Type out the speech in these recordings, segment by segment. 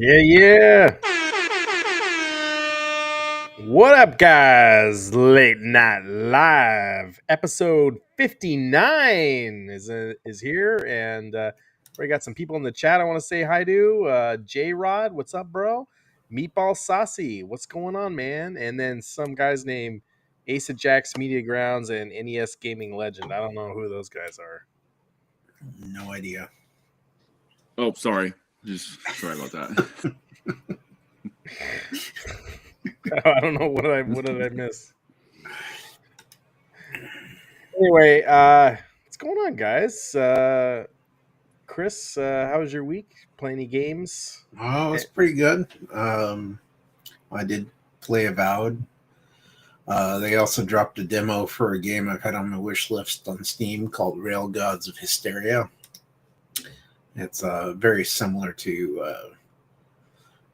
Yeah. What up, guys? Late Night Live, episode 59 is here, and we got some people in the chat I want to say hi to. J Rod, what's up, bro? Meatball Saucy, what's going on, man? And then some guys named Ace of Jacks Media Grounds and NES Gaming Legend. I don't know who those guys are. No idea. Oh, sorry. Just sorry about that. I don't know what did I miss. Anyway, what's going on, guys? Chris, how was your week? Play any games? Oh, it's pretty good. I did play Avowed. They also dropped a demo for a game I've had on my wish list on Steam called Rail Gods of Hysteria. It's very similar to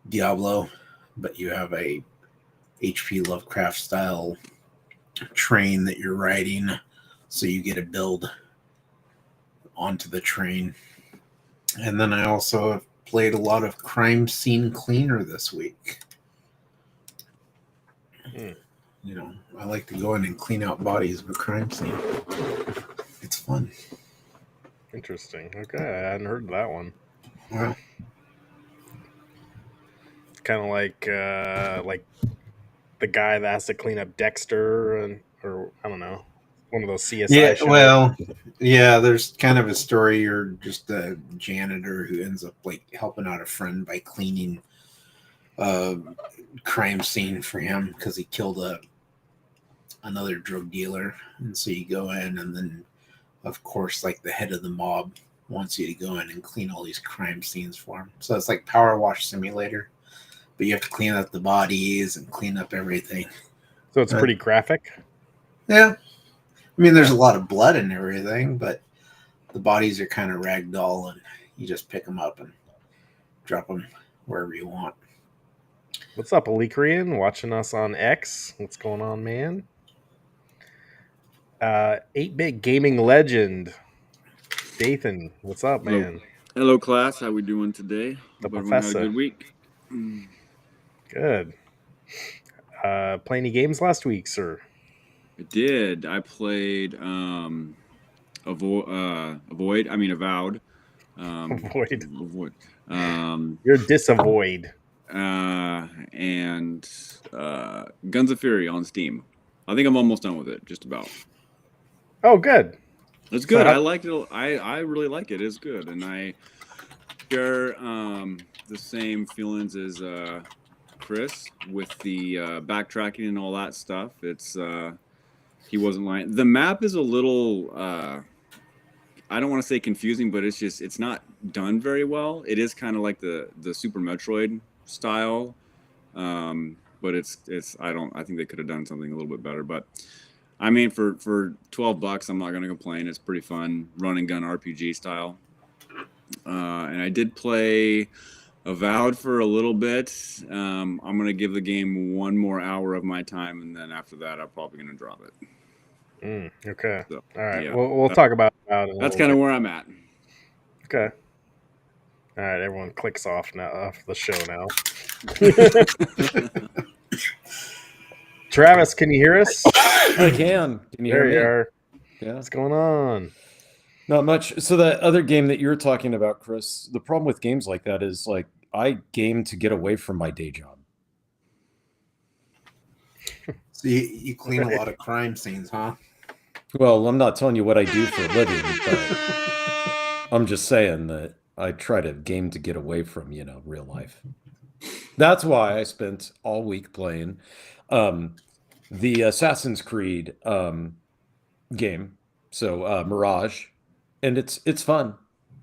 Diablo, but you have a H.P. Lovecraft style train that you're riding, so you get a build onto the train. And then I also have played a lot of Crime Scene Cleaner this week. You know, I like to go in and clean out bodies of a crime scene. It's fun. Interesting. Okay, I hadn't heard of that one. Well, Kind of like the guy that has to clean up Dexter, or I don't know, one of those CSI shows. Well, yeah, there's kind of a story. You're just a janitor who ends up like helping out a friend by cleaning a crime scene for him because he killed another drug dealer. And so you go in, and then of course, like the head of the mob wants you to go in and clean all these crime scenes for him. So it's like Power Wash Simulator, but you have to clean up the bodies and clean up everything. So it's pretty graphic. Yeah. I mean, there's a lot of blood and everything, but the bodies are kind of ragdoll, and you just pick them up and drop them wherever you want. What's up, Alikrian? Watching us on X. What's going on, man? 8-bit gaming legend. Dathan, what's up, man? Hello, class. How we doing today? The Hope everyone had a professor. good week. Good. Play any games last week, sir? I did. I played Avowed. Avoid. Avoid. You're disavoid. And Guns of Fury on Steam. I think I'm almost done with it, just about. Oh, good. It's good. I liked it. I really like it. It's good, and I share the same feelings as Chris with the backtracking and all that stuff. It's he wasn't lying. The map is a little I don't want to say confusing, but it's not done very well. It is kind of like the Super Metroid style, but I think they could have done something a little bit better. But I mean, for $12, I'm not going to complain. It's pretty fun, run and gun RPG style. And I did play Avowed for a little bit. I'm going to give the game one more hour of my time, and then after that, I'm probably going to drop it. Okay. So, all right. yeah. We'll talk about Avowed. That's kind of where I'm at. Okay. All right. Everyone clicks off the show now. Travis, can you hear us? I can. Can you There hear you me? are. Yeah. What's going on? Not much. So the other game that you were talking about, Chris, the problem with games like that is like I game to get away from my day job. So you clean a lot of crime scenes, huh? Well, I'm not telling you what I do for a living, but I'm just saying that I try to game to get away from, real life. That's why I spent all week playing the Assassin's Creed game. So Mirage, and it's fun.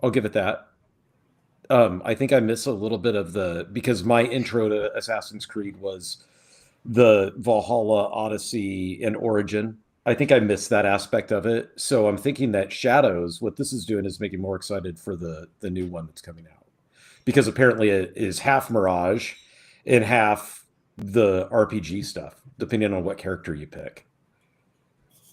I'll give it that. I think I miss a little bit because my intro to Assassin's Creed was the Valhalla, Odyssey, and Origin. I think I missed that aspect of it. So I'm thinking that Shadows, what this is doing is making me more excited for the new one that's coming out. Because apparently it is half Mirage and half the RPG stuff, depending on what character you pick.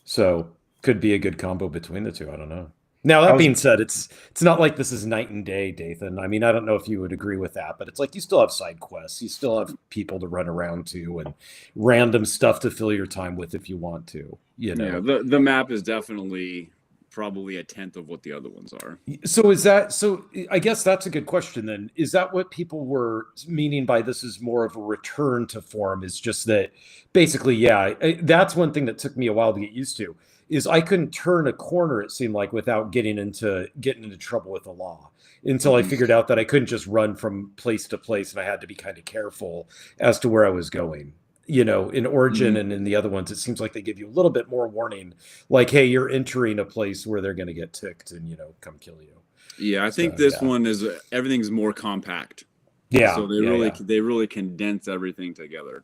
So could be a good combo between the two. I don't know. Now, that being said, it's not like this is night and day, Dathan. I mean, I don't know if you would agree with that, but it's like you still have side quests. You still have people to run around to and random stuff to fill your time with if you want to. Yeah, the map is definitely probably a tenth of what the other ones are. So I guess that's a good question then. Is that what people were meaning by this is more of a return to form? Is just that basically, yeah, that's one thing that took me a while to get used to. Is I couldn't turn a corner, it seemed like, without getting into trouble with the law until I figured out that I couldn't just run from place to place and I had to be kind of careful as to where I was going. In Origin and in the other ones, it seems like they give you a little bit more warning, like, hey, you're entering a place where they're going to get ticked and, come kill you. Yeah, I think this one is everything's more compact. Yeah. So they really condense everything together.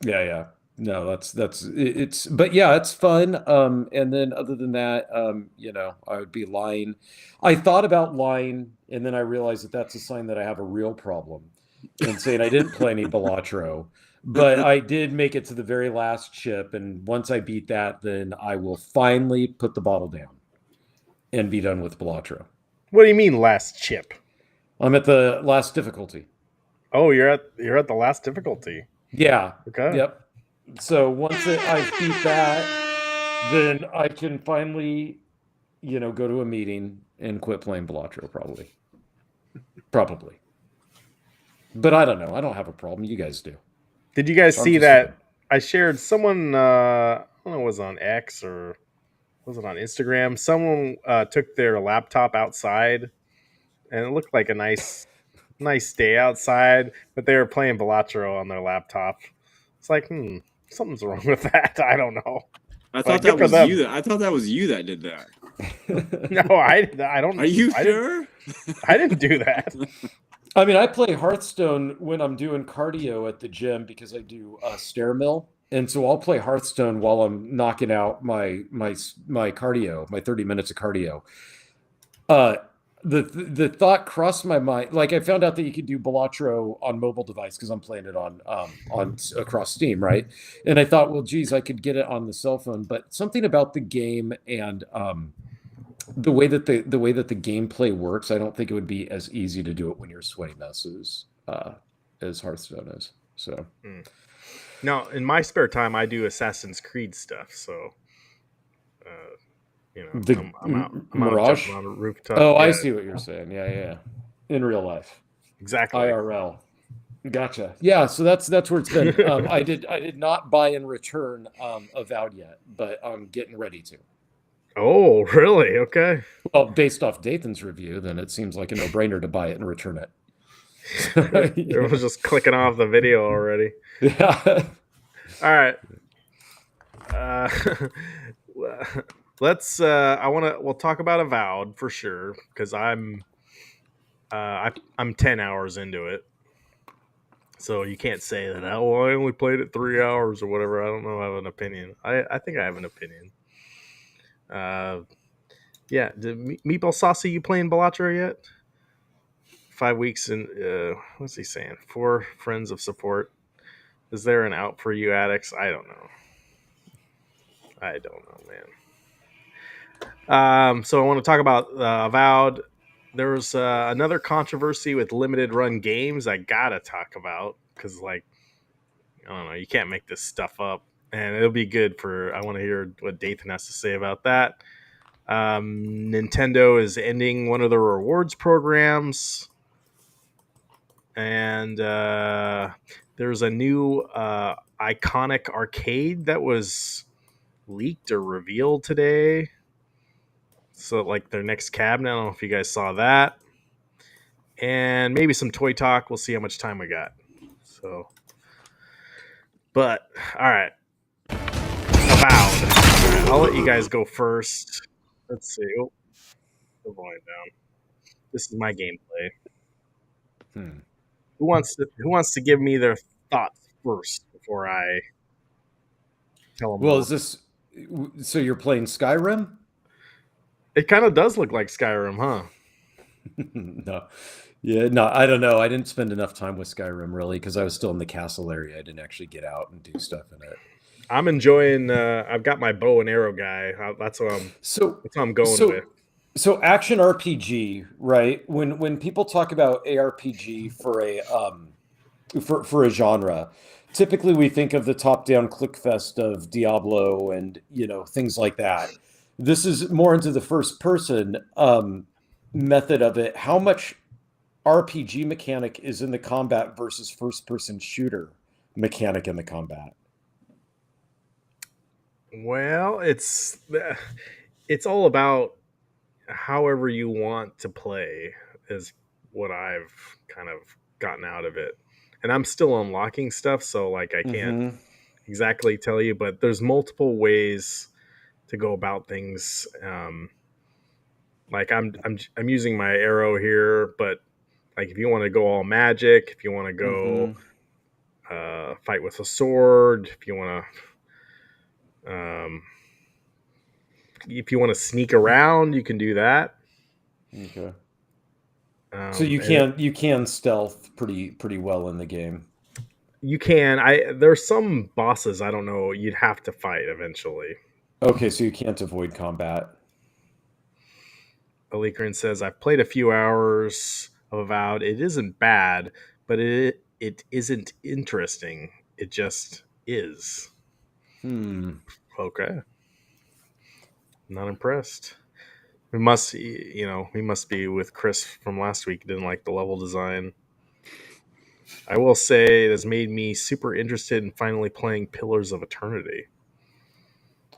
Yeah. No, but yeah, it's fun. And then other than that, I would be lying. I thought about lying, and then I realized that that's a sign that I have a real problem and saying I didn't play any Balatro, but I did make it to the very last chip. And once I beat that, then I will finally put the bottle down and be done with Balatro. What do you mean last chip? I'm at the last difficulty. Oh, you're at the last difficulty. Yeah. Okay. Yep. So once I beat that, then I can finally, go to a meeting and quit playing Balatro, probably. But I don't know. I don't have a problem. You guys do. Did you guys see that? I shared someone, I don't know, it was on X or was it on Instagram? Someone took their laptop outside, and it looked like a nice day outside, but they were playing Balatro on their laptop. It's like, something's wrong with that. I don't know. I thought that was you. I thought that was you that did that. No, I don't. Are you sure? I didn't do that. I mean, I play Hearthstone when I'm doing cardio at the gym because I do stair mill, and so I'll play Hearthstone while I'm knocking out my cardio, my 30 minutes of cardio. The thought crossed my mind. Like, I found out that you could do Balatro on mobile device because I'm playing it on across Steam, right? And I thought, well, geez, I could get it on the cell phone. But something about the game and the way that the gameplay works, I don't think it would be as easy to do it when you're sweaty messes as Hearthstone is. So, now in my spare time, I do Assassin's Creed stuff. So. I'm out Mirage on a rooftop. Oh, yeah. I see what you're saying. Yeah. In real life, exactly. IRL. Gotcha. Yeah, so that's where it's been. I did not buy and return Avowed yet, but I'm getting ready to. Oh, really? Okay. Well, based off Dathan's review, then it seems like a no-brainer to buy it and return it. It was just clicking off the video already. Yeah. All right. Let's. We'll talk about Avowed for sure because I'm 10 hours into it, so you can't say that. Oh, well, I only played it 3 hours or whatever. I don't know. I have an opinion. I think I have an opinion. Yeah. Did Meatball Saucy, you playing Balatro yet? 5 weeks and what's he saying? 4 friends of support. Is there an out for you addicts? I don't know. Man. So I want to talk about Avowed. There was another controversy with limited run games I gotta talk about because, like, I don't know, you can't make this stuff up, and it'll be good for. I want to hear what Dathan has to say about that. Nintendo is ending one of their rewards programs, and there's a new iconic arcade that was leaked or revealed today. So, like, their next cabinet. I don't know if you guys saw that. And maybe some toy talk. We'll see how much time we got. So, but, all right. Avowed. I'll let you guys go first. Let's see. Oh, the volume down. This is my gameplay. Who wants to give me their thoughts first before I tell them? Well, is this so? You're playing Skyrim? It kind of does look like Skyrim, huh? No. Yeah, no, I don't know. I didn't spend enough time with Skyrim really because I was still in the castle area. I didn't actually get out and do stuff in it. I'm enjoying. I've got my bow and arrow guy. That's what I'm going with. So action RPG, right? When people talk about ARPG for a genre, typically we think of the top-down click fest of Diablo and things like that. This is more into the first-person method of it. How much RPG mechanic is in the combat versus first-person shooter mechanic in the combat? Well, it's all about however you want to play is what I've kind of gotten out of it. And I'm still unlocking stuff, so like I can't exactly tell you, but there's multiple ways to go about things. Like I'm using my arrow here, but like if you want to go all magic, if you want to go fight with a sword, if you want to sneak around, you can do that. Okay. So you can stealth pretty well in the game. You can. There's some bosses I don't know you'd have to fight eventually. Okay, so you can't avoid combat. Alikrin says I've played a few hours of Avowed. It isn't bad, but it isn't interesting. It just is. Okay. Not impressed. We must be with Chris from last week. Didn't like the level design. I will say it has made me super interested in finally playing Pillars of Eternity.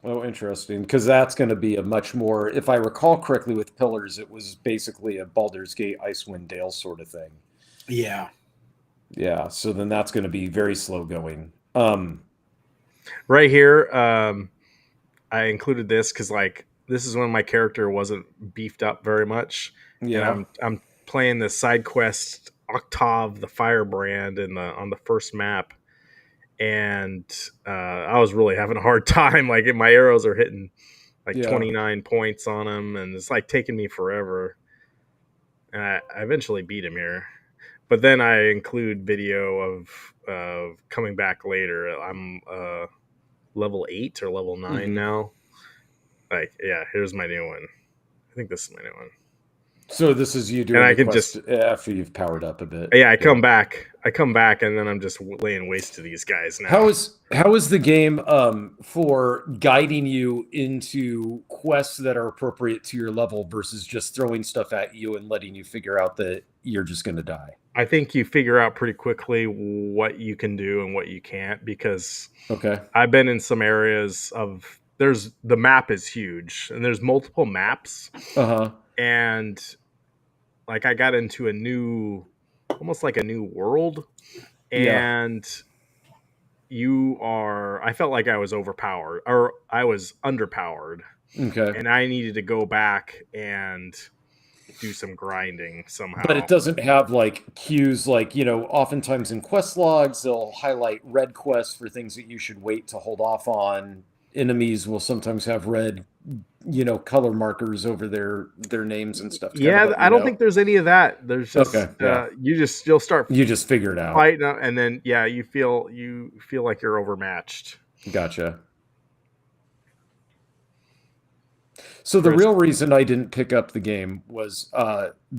Oh, interesting. Because that's going to be a much more, if I recall correctly with Pillars, it was basically a Baldur's Gate, Icewind Dale sort of thing. Yeah. Yeah, so then that's going to be very slow going. Right here, I included this because like this is when my character wasn't beefed up very much. Yeah. And I'm playing the side quest Octave the Firebrand on the first map, and I was really having a hard time. Like my arrows are hitting like 29 points on them, and it's like taking me forever. And I eventually beat him here, but then I include video of coming back later. I'm level 8 or level 9 now. Like, yeah, here's my new one. I think this is my new one. So this is you doing and I the can quest just after you've powered up a bit. Yeah, I come back, and then I'm just laying waste to these guys now. How is the game for guiding you into quests that are appropriate to your level versus just throwing stuff at you and letting you figure out that you're just going to die? I think you figure out pretty quickly what you can do and what you can't, because I've been in some areas of the map is huge and there's multiple maps. and like I got into almost like a new world, and I felt like I was overpowered, or I was underpowered, Okay. and I needed to go back and do some grinding somehow. But it doesn't have like cues, like, oftentimes in quest logs, they'll highlight red quests for things that you should wait to hold off on. Enemies will sometimes have red, color markers over their names and stuff. Yeah, I don't think there's any of that. There's just Okay, yeah. you'll start You just figure it out. fighting, and then you feel like you're overmatched. Gotcha. So the real reason I didn't pick up the game was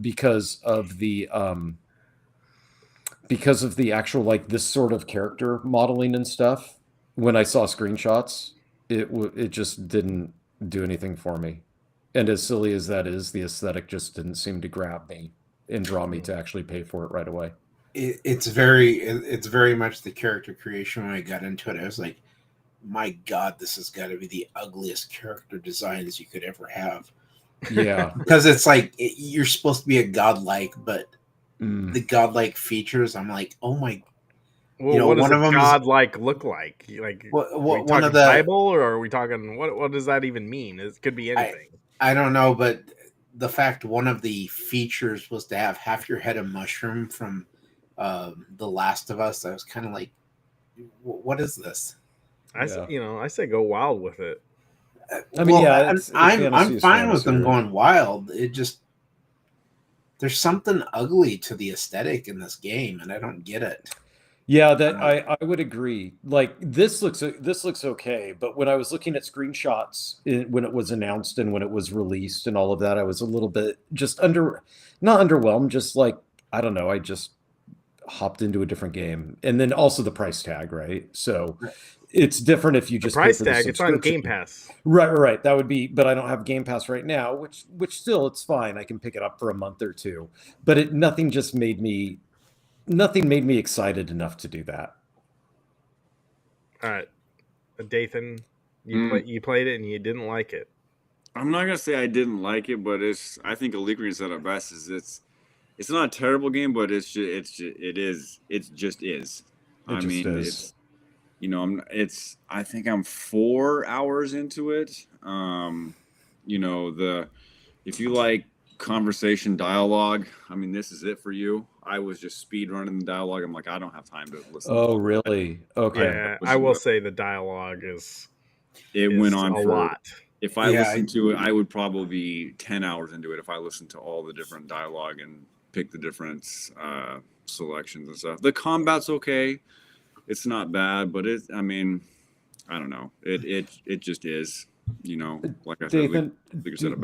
because of the actual, like, this sort of character modeling and stuff. When I saw screenshots, it just didn't do anything for me. And as silly as that is, the aesthetic just didn't seem to grab me and draw me to actually pay for it right away. It's very much the character creation. When I got into it, I was like, my God, this has got to be the ugliest character designs you could ever have. Yeah. Because it's like, you're supposed to be a godlike, but the godlike features, I'm like, oh my. Well, what does a godlike look like? Like, one talking of the Bible, or are we talking, what does that even mean? It could be anything. I don't know, but the fact one of the features was to have half your head a mushroom from The Last of Us, I was kind of like, what is this? I say go wild with it. I mean, I'm fine with them going wild. It just, there's something ugly to the aesthetic in this game, and I don't get it. Yeah, that I would agree. Like, this looks okay, but when I was looking at screenshots when it was announced and when it was released and all of that, I was a little bit just not underwhelmed, just like, I don't know, I just hopped into a different game. And then also the price tag, right? So it's different if you just the price tag. It's on Game Pass. Right. That would be, but I don't have Game Pass right now, which still, it's fine. I can pick it up for a month or two. But nothing made me excited enough to do that. All right, Dathan, you played it and you didn't like it. I'm not gonna say I didn't like it, but I think Allegiant said it best. It's not a terrible game, but it just is. I think I'm 4 hours into it. If you like conversation dialogue, I mean, this is it for you. I was just speed running the dialogue. I'm like, I don't have time to listen. Oh, really? Okay. Yeah, I will say the dialogue went on a for lot. If I listened to it, I would probably be 10 hours into it if I listened to all the different dialogue and pick the different selections and stuff. The combat's okay. It's not bad, but I don't know. It just is. Like I Dathan, said,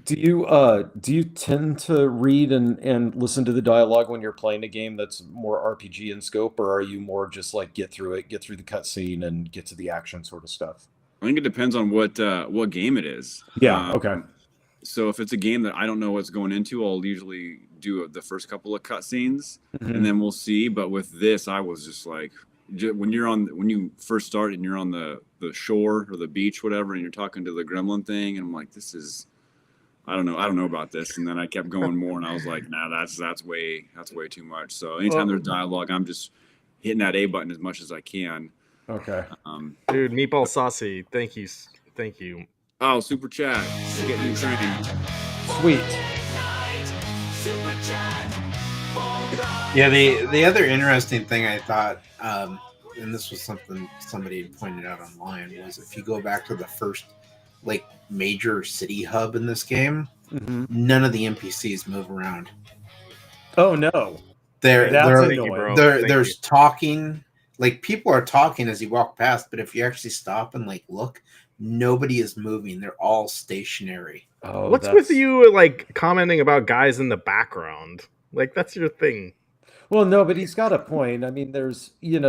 do you tend to read and listen to the dialogue when you're playing a game that's more RPG in scope, or are you more just like get through the cutscene and get to the action sort of stuff? I think it depends on what game it is. Yeah. Okay. So if it's a game that I don't know what's going into, I'll usually do the first couple of cutscenes, and then we'll see. But with this, I was just like, when you first start and you're on the shore or the beach, whatever, and you're talking to the gremlin thing, and I'm like, this is, I don't know about this. And then I kept going more, and I was like, nah, that's way too much. So anytime there's dialogue, I'm just hitting that A button as much as I can. Okay. Dude, Meatball Saucy, thank you. Oh, super chat, getting you trained. Sweet. Yeah, the other interesting thing I thought, and this was something somebody had pointed out online, was if you go back to the first like major city hub in this game, none of the NPCs move around. Oh no, there's talking, like people are talking as you walk past, but if you actually stop and like look, nobody is moving. They're all stationary. Oh, what's with you like commenting about guys in the background? Like, that's your thing. Well, no, but he's got a point. I mean, you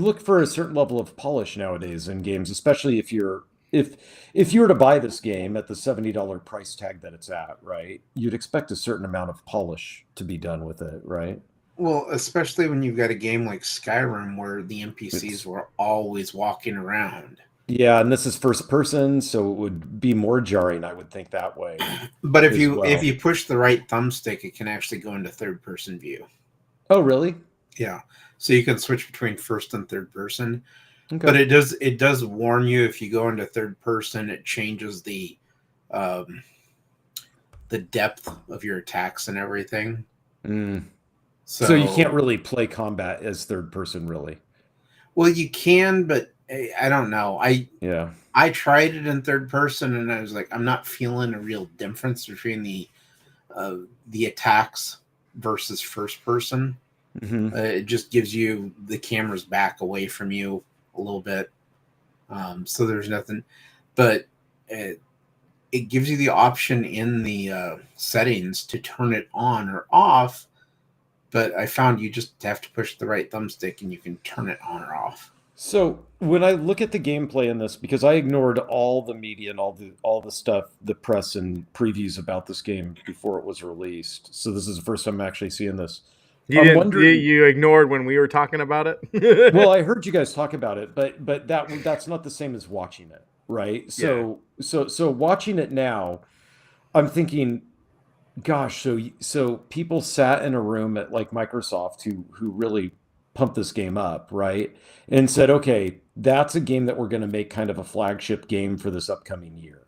look for a certain level of polish nowadays in games, especially if you were to buy this game at the $70 price tag that it's at, right? You'd expect a certain amount of polish to be done with it, right? Well, especially when you've got a game like Skyrim where the NPCs were always walking around. Yeah, and this is first person, so it would be more jarring, I would think, that way But as if well. you push the right thumbstick, it can actually go into third person view. Oh, really? Yeah, so you can switch between first and third person. Okay. But it does warn you if you go into third person, it changes um, the depth of your attacks and everything. Mm. So you can't So really play combat as third person, really. well, you can, but I don't know. Yeah. I tried it in third person, and I was like, I'm not feeling a real difference between the attacks versus first person. Hmm. It just gives you the camera's back away from you a little bit, so there's nothing. But it gives you the option in the settings to turn it on or off. But I found you just have to push the right thumbstick, and you can turn it on or off. So when I look at the gameplay in this, because I ignored all the media and all the stuff, the press and previews about this game before it was released. So this is the first time I'm actually seeing this. I'm wondering. You ignored when we were talking about it? Well, I heard you guys talk about it, but that's not the same as watching it, right? Yeah. So watching it now, I'm thinking, gosh, so people sat in a room at like Microsoft who really pumped this game up, right? And said, okay, that's a game that we're going to make kind of a flagship game for this upcoming year.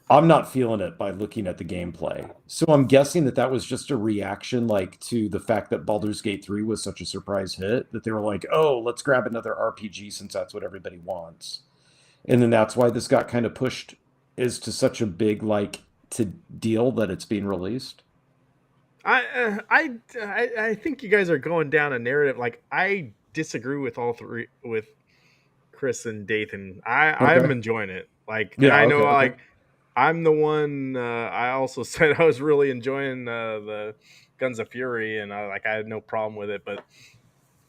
I'm not feeling it by looking at the gameplay. So I'm guessing that was just a reaction like to the fact that Baldur's Gate 3 was such a surprise hit that they were like, "Oh, let's grab another RPG since that's what everybody wants." And then that's why this got kind of pushed is to such a big like to deal that it's being released. I think you guys are going down a narrative. Like, I disagree with all three, with Chris and Dathan. I'm Okay. enjoying it. Like, and Yeah, I know, okay, okay. like, I'm the one. I also said I was really enjoying the Guns of Fury, and I had no problem with it. But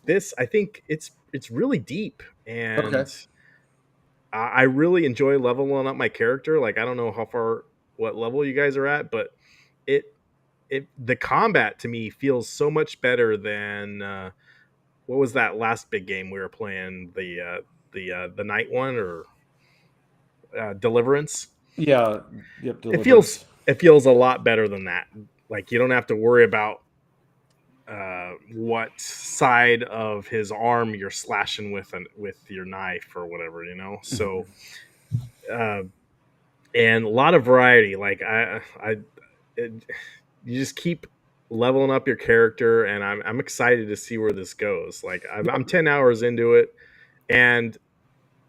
this, I think it's really deep, Okay. and I really enjoy leveling up my character. Like, I don't know what level you guys are at, but it the combat to me feels so much better than what was that last big game we were playing, the night one, or Deliverance. Yeah, yep, It feels Deliverance. it feels a lot better than that. Like, you don't have to worry about what side of his arm you're slashing with your knife or whatever, you know. So uh, and a lot of variety. Like, it, you just keep leveling up your character, and I'm excited to see where this goes. Like, I'm 10 hours into it, and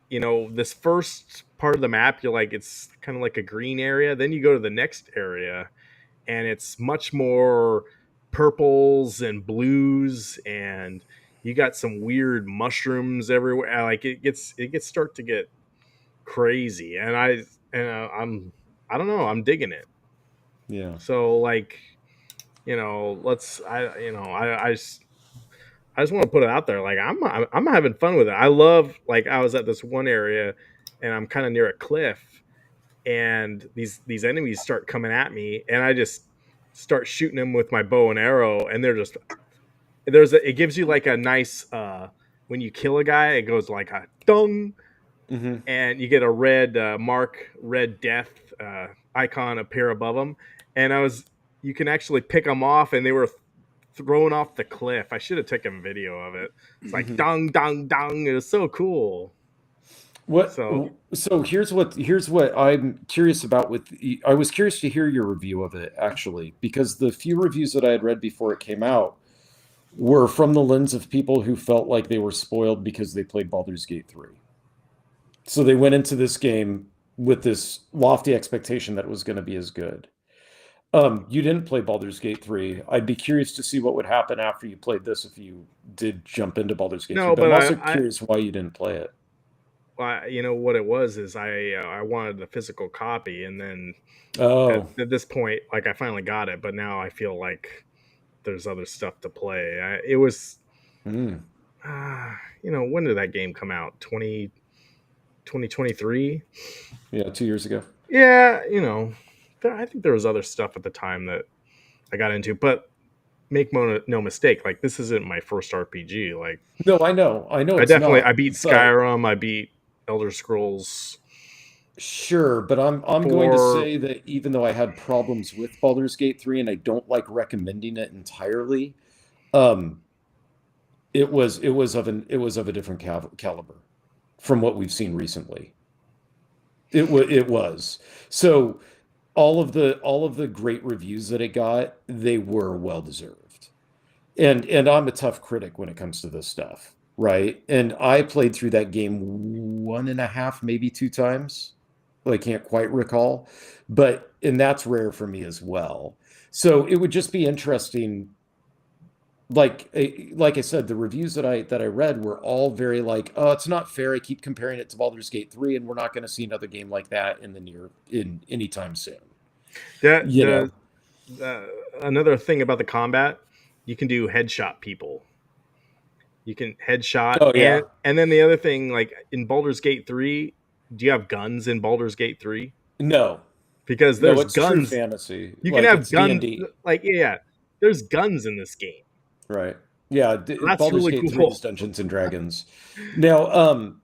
this first part of the map, you're like, it's kind of like a green area. Then you go to the next area, and it's much more purples and blues, and you got some weird mushrooms everywhere. Like, it gets start to get crazy, and I don't know, I'm digging it. Yeah. So, like, let's I just want to put it out there. Like, I'm having fun with it. I love, like, I was at this one area, and I'm kind of near a cliff, and these enemies start coming at me, and I just start shooting them with my bow and arrow, and it gives you like a nice when you kill a guy, it goes like a dong, Hmm. and you get a red red death icon appear above them, and you can actually pick them off, and they were thrown off the cliff. I should have taken video of it. It's like Hmm. dong dong dong. It was so cool. What So so here's what I'm curious about I was curious to hear your review of it actually because the few reviews that I had read before it came out were from the lens of people who felt like they were spoiled because they played Baldur's Gate 3. So they went into this game with this lofty expectation that it was going to be as good. You didn't play Baldur's Gate 3. I'd be curious to see what would happen after you played this if you did jump into Baldur's Gate 3, no, but but I'm also curious why you didn't play it. you know what it was is I wanted the physical copy, and then Oh. at this point, like, I finally got it, but now I feel like there's other stuff to play. It was, Hmm. when did that game come out? 2023. Yeah, 2 years ago. Yeah, I think there was other stuff at the time that I got into, but make no mistake, this isn't my first RPG. Like, No, I know I it's definitely not, I beat but Skyrim, I beat Elder Scrolls. Sure, but I'm going to say that even though I had problems with Baldur's Gate 3 and I don't like recommending it entirely, it was of a different caliber from what we've seen recently. It was. So all of the great reviews that it got, they were well deserved. And I'm a tough critic when it comes to this stuff, right? And I played through that game 1.5, maybe 2 times. I can't quite recall, and that's rare for me as well. So it would just be interesting. Like I said, the reviews that I read were all very like, oh, it's not fair. I keep comparing it to Baldur's Gate 3, and we're not going to see another game like that in anytime soon. Another thing about the combat, you can do headshot people. You can headshot. Oh, yeah. And then the other thing, like in Baldur's Gate 3, do you have guns in Baldur's Gate 3? No. Because there's it's guns. True fantasy. You can have guns. D&D. There's guns in this game. Right. Yeah. That's Baldur's really Gate cool. 3 is Dungeons and Dragons. Now,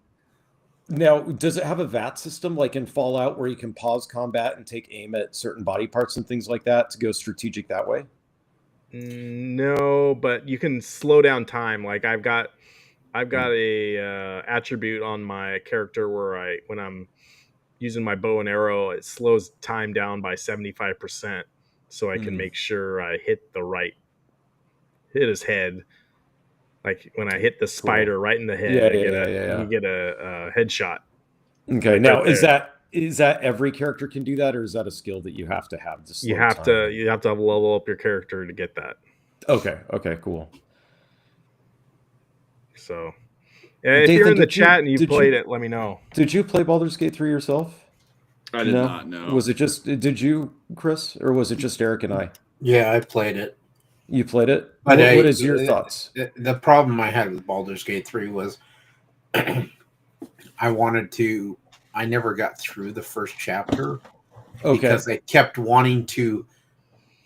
does it have a VAT system like in Fallout where you can pause combat and take aim at certain body parts and things like that to go strategic that way? No, but you can slow down time. Like I've got a attribute on my character where when I'm using my bow and arrow, it slows time down by 75%, so I can make sure I hit his head. Like when I hit the spider right in the head, you get a headshot. Okay, right now is that every character can do that, or is that a skill that you have to have? You have to level up your character to get that. Okay, cool. So, if you're in the chat and you played it, let me know. Did you play Baldur's Gate 3 yourself? I did not know. Was it just, did you, Chris, or was it just Eric and I? Yeah, I played it. You played it? What is your thoughts? The problem I had with Baldur's Gate 3 was I never got through the first chapter because I kept wanting to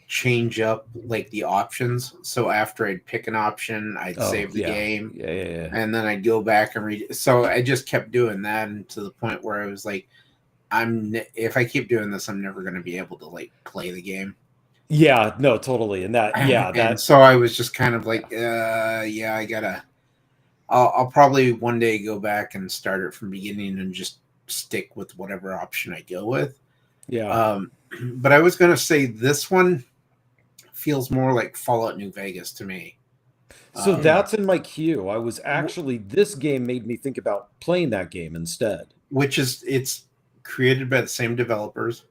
change up like the options. So after I'd pick an option, I'd save the game. Yeah. And then I'd go back and read it. So I just kept doing that, and to the point where I was like, if I keep doing this, I'm never going to be able to like play the game. Yeah, no, totally. And and so I was just kind of like, I'll probably one day go back and start it from beginning and just stick with whatever option I go with. Yeah. But I was going to say this one feels more like Fallout New Vegas to me. So that's in my queue. This game made me think about playing that game instead. It's created by the same developers.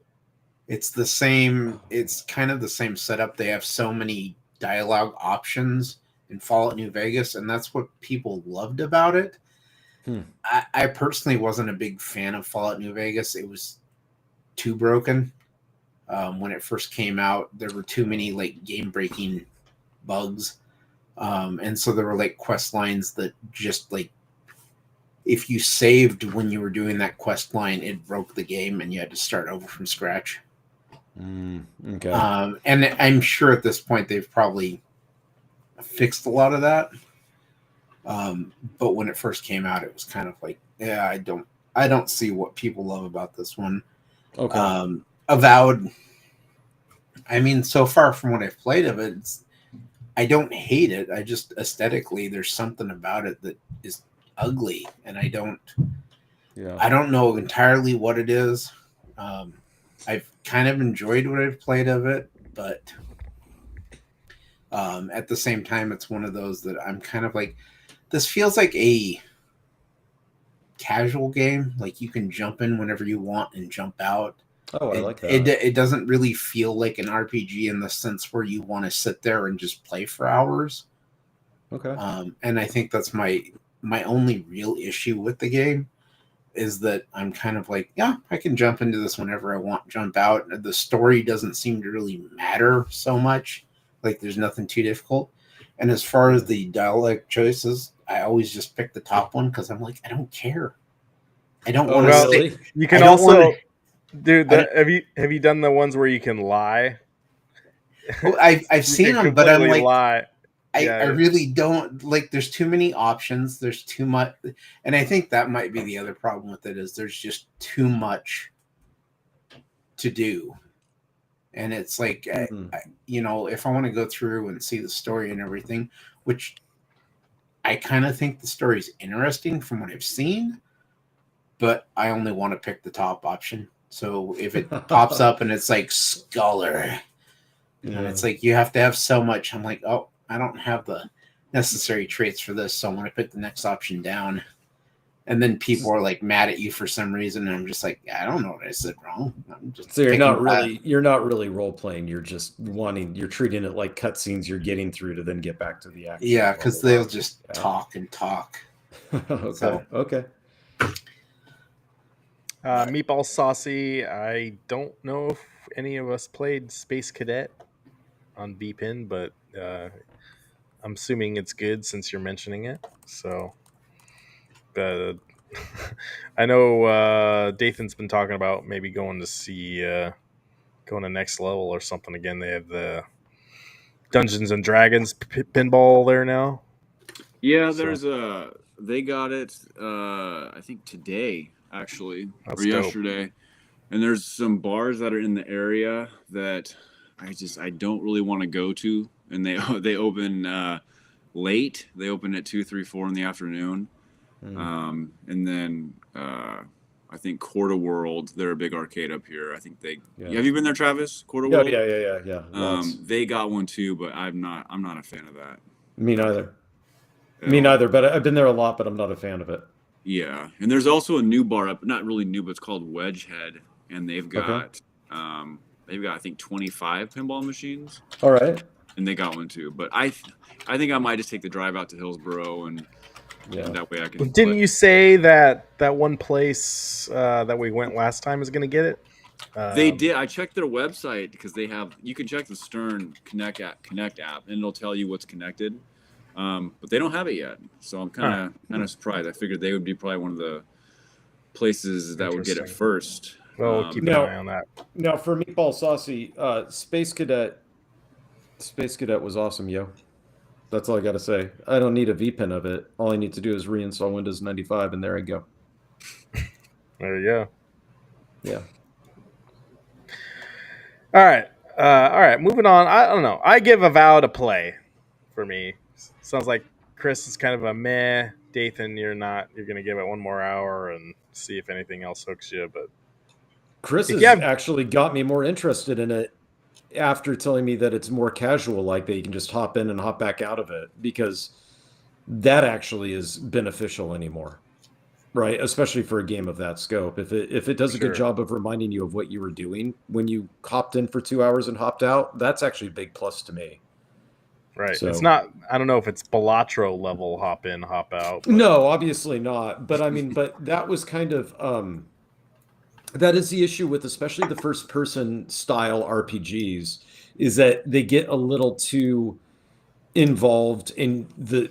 It's kind of the same setup. They have so many dialogue options in Fallout New Vegas, and that's what people loved about it. I personally wasn't a big fan of Fallout New Vegas. It was too broken. When it first came out, there were too many like game-breaking bugs. And so there were like quest lines that just like, if you saved when you were doing that quest line, it broke the game and you had to start over from scratch. Okay. And I'm sure at this point they've probably fixed a lot of that. But when it first came out, it was kind of like, I don't see what people love about this one. Okay. Avowed. I mean, so far from what I've played of it, I don't hate it. I just aesthetically, there's something about it that is ugly, and I don't know entirely what it is. I've kind of enjoyed what I've played of it, but at the same time, it's one of those that I'm kind of like, this feels like a casual game. Like you can jump in whenever you want and jump out. Oh, I like that. It doesn't really feel like an RPG in the sense where you want to sit there and just play for hours. Okay. And I think that's my only real issue with the game is that I'm kind of like, I can jump into this whenever I want, jump out. The story doesn't seem to really matter so much. Like there's nothing too difficult. And as far as the dialect choices, I always just pick the top one because I'm like, I don't care. I don't want to really? You can also... Dude, have you done the ones where you can lie? Well, I've seen them, but I'm like, lie. I really don't like. There's too many options. There's too much, and I think that might be the other problem with it is there's just too much to do, and it's like if I want to go through and see the story and everything, which I kind of think the story's interesting from what I've seen, but I only want to pick the top option. So if it pops up and it's like Scholar, and it's like you have to have so much, I'm like, oh, I don't have the necessary traits for this, so I'm going to pick the next option down. And then people are like mad at you for some reason, and I'm just like, I don't know what I said wrong. I'm just so you're not really role playing. You're just you're treating it like cutscenes you're getting through to then get back to the action. Yeah, because they'll just talk and talk. Okay. So, okay. Meatball Saucy. I don't know if any of us played Space Cadet on VPN, but I'm assuming it's good since you're mentioning it. So, I know Dathan's been talking about maybe going to see going to Next Level or something again. They have the Dungeons and Dragons pinball there now. Yeah, there's they got it I think today actually. That's or dope. yesterday. And there's some bars that are in the area that I don't really want to go to, and they open late. They open at 2, 3, 4 in the afternoon. And then I think Quarter World, they're a big arcade up here. I think have you been there, Travis? Quarter World? Yeah. They got one too, but I'm not a fan of that. Me neither. Me neither, but I've been there a lot, but I'm not a fan of it. Yeah. And there's also a new bar up, not really new, but it's called Wedgehead, and they've got I think 25 pinball machines. All right. And they got one too. But I think I might just take the drive out to Hillsboro, and that way I can. Didn't you say that one place that we went last time is going to get it? They did. I checked their website because you can check the Stern Connect app, and it'll tell you what's connected. But they don't have it yet, so I'm kind of surprised. I figured they would be probably one of the places that would get it first. Well, we'll keep an eye on that. Now, for Meatball Saucy, Space Cadet was awesome, yo. That's all I got to say. I don't need a VPN of it. All I need to do is reinstall Windows 95, and there I go. There you go. Yeah. All right. Moving on. I don't know. I give Avowed a play. For me, sounds like Chris is kind of a meh. Dathan, you're not. You're going to give it one more hour and see if anything else hooks you. But Chris has actually got me more interested in it after telling me that it's more casual, like that you can just hop in and hop back out of it, because that actually is beneficial anymore, right? Especially for a game of that scope. If it does a good job of reminding you of what you were doing when you hopped in for 2 hours and hopped out, that's actually a big plus to me. Right. So, it's not, I don't know if it's Balatro level hop in, hop out. But... No, obviously not. But I mean, but that was kind of, that is the issue with especially the first person style RPGs, is that they get a little too involved in the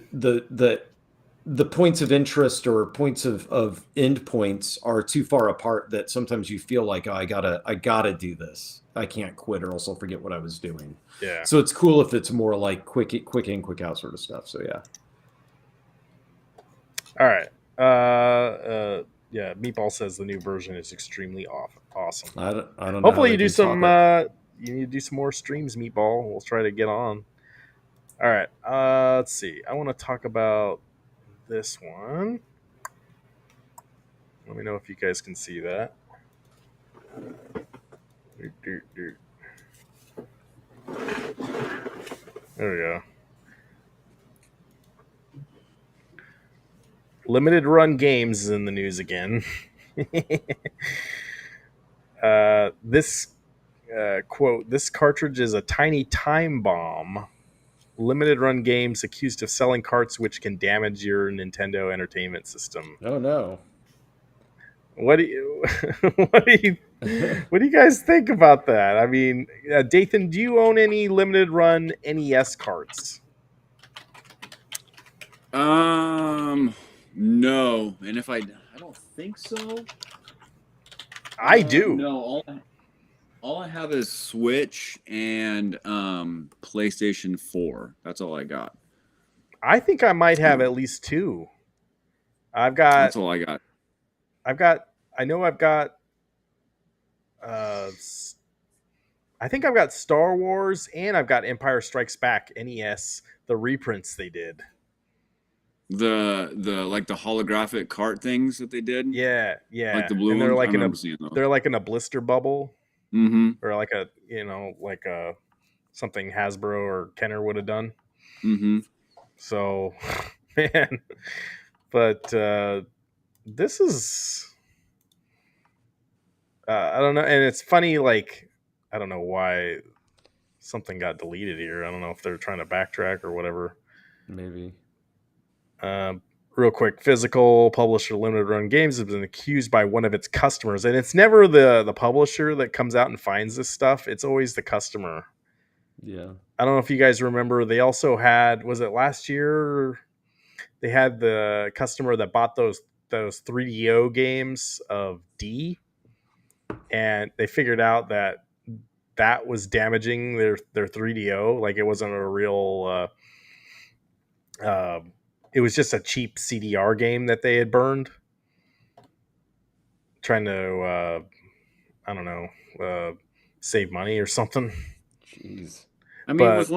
points of interest or points of end points are too far apart that sometimes you feel like, oh, I gotta do this. I can't quit or else I'll forget what I was doing. Yeah. So it's cool if it's more like quick in, quick out sort of stuff. So yeah. All right. Yeah. Meatball says the new version is extremely awesome. I don't know. Hopefully you do some. You need to do some more streams, Meatball. We'll try to get on. All right. Let's see. I want to talk about this one. Let me know if you guys can see that. There we go. Limited run games is in the news again. This quote, this cartridge is a tiny time bomb. Limited run games accused of selling carts which can damage your Nintendo Entertainment System. Oh no. What do you guys think about that? I mean, Dathan, do you own any limited run NES carts? No, and if I don't think so. I do. No, all I have is Switch and PlayStation 4. That's all I got. I think I might have at least 2. I've got. That's all I got. I know I've got. I think I've got Star Wars and I've got Empire Strikes Back NES, the reprints they did. The like the holographic cart things that they did. Yeah, yeah. Like the blue and they're ones. like I remember seeing those. They're like in a blister bubble, Mm-hmm. or like a something Hasbro or Kenner would have done. Mm-hmm. So, man, but this is I don't know, and it's funny. Like, I don't know why something got deleted here. I don't know if they're trying to backtrack or whatever. Maybe. Real quick, Physical publisher Limited Run Games has been accused by one of its customers, and it's never the publisher that comes out and finds this stuff. It's always the customer. Yeah. I don't know if you guys remember. They also had, was it last year? They had the customer that bought those 3DO games of D, and they figured out that was damaging their 3DO. Like, it wasn't a real. It was just a cheap CDR game that they had burned, trying to I don't know, save money or something. Jeez. I mean, with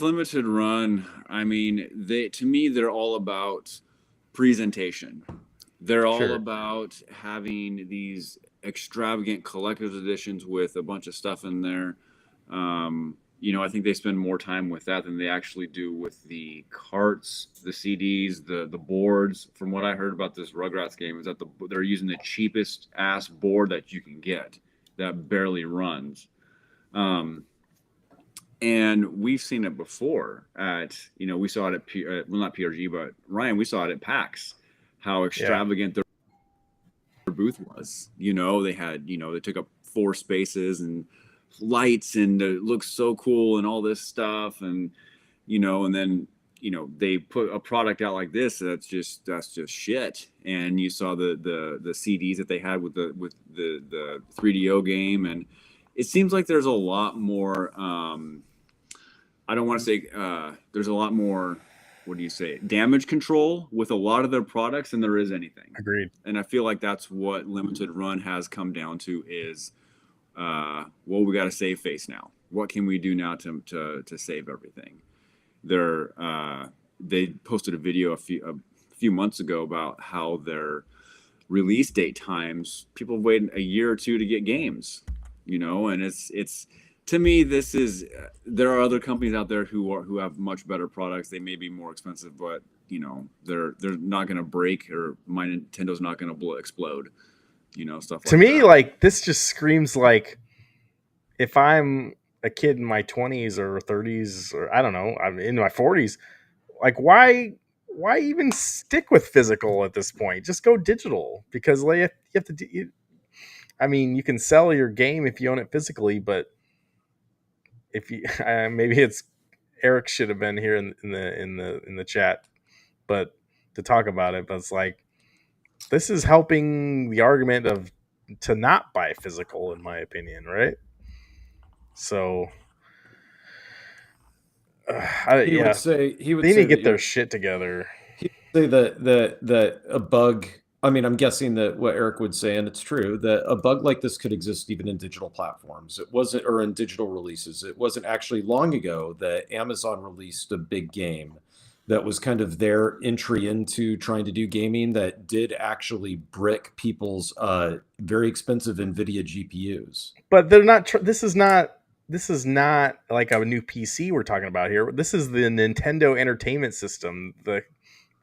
limited run, I mean, to me they're all about presentation. They're all about having these extravagant collector's editions with a bunch of stuff in there. I think they spend more time with that than they actually do with the carts, the CDs, the boards. From what I heard about this Rugrats game, is that they're using the cheapest ass board that you can get that barely runs. And we've seen it before we saw it at not PRG, but Ryan, we saw it at PAX, how extravagant their booth was. They had, they took up 4 spaces and lights, and it looks so cool and all this stuff. And, and then, they put a product out like this that's just shit. And you saw the CDs that they had with the 3DO game, and it seems like there's a lot more I don't want to say there's a lot more, what do you say, damage control with a lot of their products than there is anything. Agreed. And I feel like that's what limited run has come down to is, we got to save face now. What can we do now to save everything? They posted a video a few months ago about how their release date times, people wait a year or 2 to get games, and it's to me, there are other companies out there who have much better products. They may be more expensive, but they're not going to break, or my Nintendo's not going to explode. Stuff like that. To me, like, this just screams like, if I'm a kid in my 20s or 30s, or I don't know, I'm in my 40s, like, why even stick with physical at this point? Just go digital, because like, you have to do. I mean, you can sell your game if you own it physically, but if you maybe it's Eric should have been here in the chat, but to talk about it. But it's like, this is helping the argument of to not buy physical, in my opinion, right? So He would say they need to get their shit together. He would say that a bug. I mean, I'm guessing that what Eric would say, and it's true, that a bug like this could exist even in digital platforms. It wasn't, or in digital releases. It wasn't actually long ago that Amazon released a big game that was kind of their entry into trying to do gaming that did actually brick people's very expensive NVIDIA GPUs. But they're not. This is not like a new PC we're talking about here. This is the Nintendo Entertainment System, the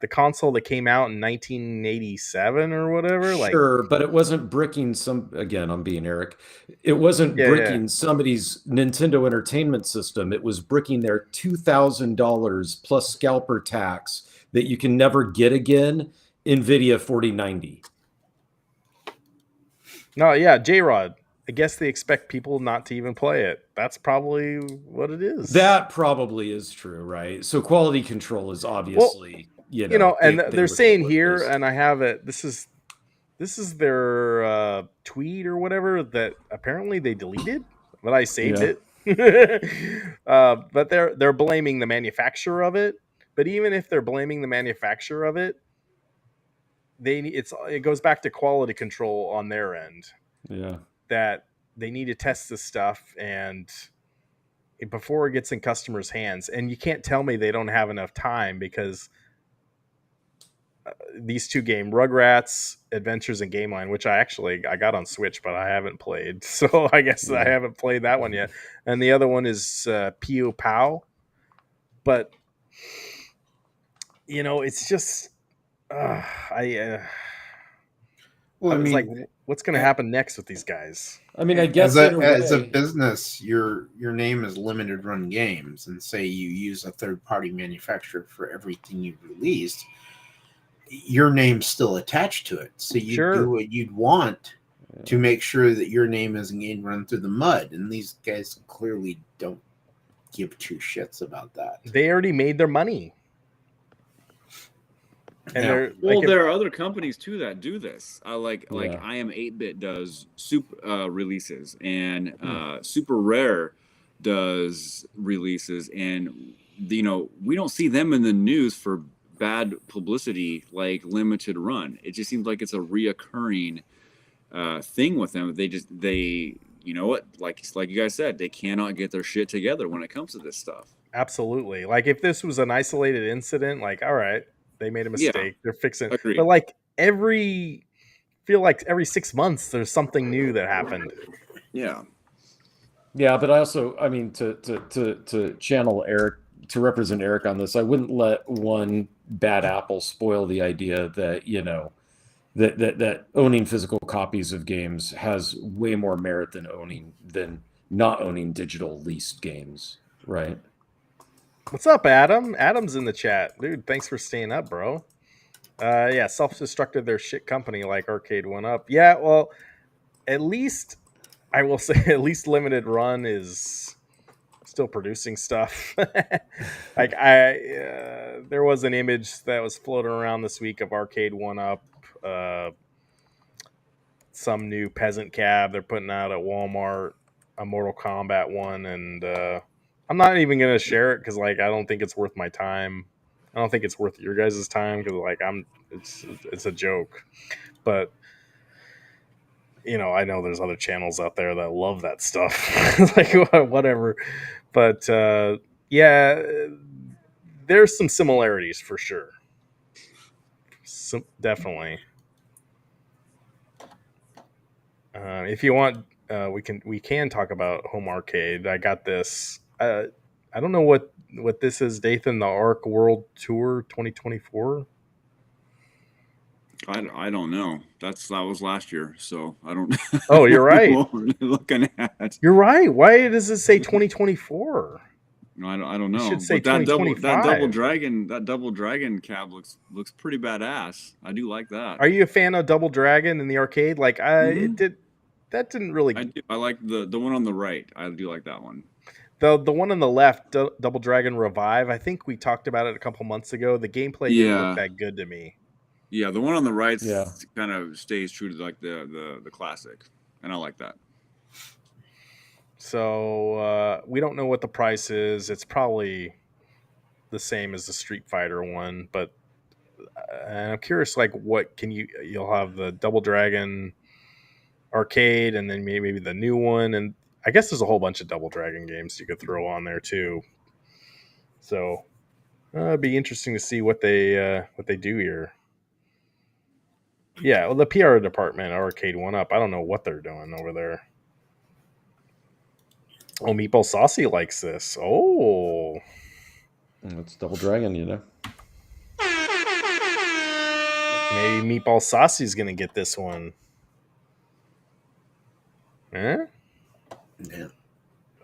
console that came out in 1987 or whatever. Sure, but it wasn't bricking again, I'm being Eric. It wasn't bricking somebody's Nintendo Entertainment System. It was bricking their $2,000 plus scalper tax that you can never get again, NVIDIA 4090. No, yeah, J-Rod. I guess they expect people not to even play it. That's probably what it is. That probably is true, right? So quality control is obviously... Well, and they're saying here, and I have it. This is their tweet or whatever that apparently they deleted, but I saved it. But they're blaming the manufacturer of it, But even if they're blaming the manufacturer of it, it goes back to quality control on their end. Yeah. That they need to test this stuff and before it gets in customers' hands. And you can't tell me they don't have enough time, because these two games, Rugrats Adventures in Game Line, which I got on Switch, but I haven't played. So I guess I haven't played that one yet. And the other one is Pew Pow. But, it's just, Well, I I was mean, like, what's going to happen next with these guys? I mean, I guess as a business, your name is Limited Run Games, and say you use a third party manufacturer for everything you've released, your name's still attached to it. So you do what you'd want to make sure that your name isn't getting run through the mud. And these guys clearly don't give two shits about that. They already made their money. And there are other companies too that do this. Like I Am 8-Bit does super releases, and Super Rare does releases, and we don't see them in the news for bad publicity like Limited Run. It just seems like it's a reoccurring thing with them. They you know what, like you guys said, they cannot get their shit together when it comes to this stuff. Absolutely. Like if this was an isolated incident, like, all right, they made a mistake, they're fixing it. Agreed. But like every 6 months there's something new that happened. Yeah, but I also, I mean, to channel Eric, to represent Eric on this, I wouldn't let one bad apple spoil the idea that that owning physical copies of games has way more merit than not owning digital leased games, right? What's up, Adam? Adam's in the chat. Dude, thanks for staying up, bro. Self-destructed their shit company like Arcade One Up. Yeah, well, at least I will say at least Limited Run is still producing stuff. Like there was an image that was floating around this week of Arcade One Up, some new peasant cab they're putting out at Walmart, a Mortal Kombat one, and I'm not even gonna share it because like I don't think it's worth my time. I don't think it's worth your guys' time because like it's a joke. But I know there's other channels out there that love that stuff. Like whatever. But yeah, there's some similarities for sure. Definitely. If you want, we can talk about home arcade. I got this. I don't know what this is, Dathan. The Arc World Tour 2024. I don't know. That was last year, so I don't. Oh, you're right. Looking at. You're right. Why does it say 2024? No, I don't know. It should say but that double dragon cab looks pretty badass. I do like that. Are you a fan of Double Dragon in the arcade? Like that didn't really. I do. I like the one on the right. I do like that one. The one on the left, Double Dragon Revive. I think we talked about it a couple months ago. The gameplay didn't look that good to me. Yeah, the one on the right kind of stays true to like the classic, and I like that. So we don't know what the price is. It's probably the same as the Street Fighter one, but and I'm curious, like, what can you'll have the Double Dragon arcade, and then maybe the new one, and I guess there's a whole bunch of Double Dragon games you could throw on there too. So it'd be interesting to see what they do here. Yeah, well, the PR department, Arcade One Up, I don't know what they're doing over there. Oh, Meatball Saucy likes this. Oh, it's Double Dragon, Maybe Meatball Saucy's gonna get this one. Huh? Yeah.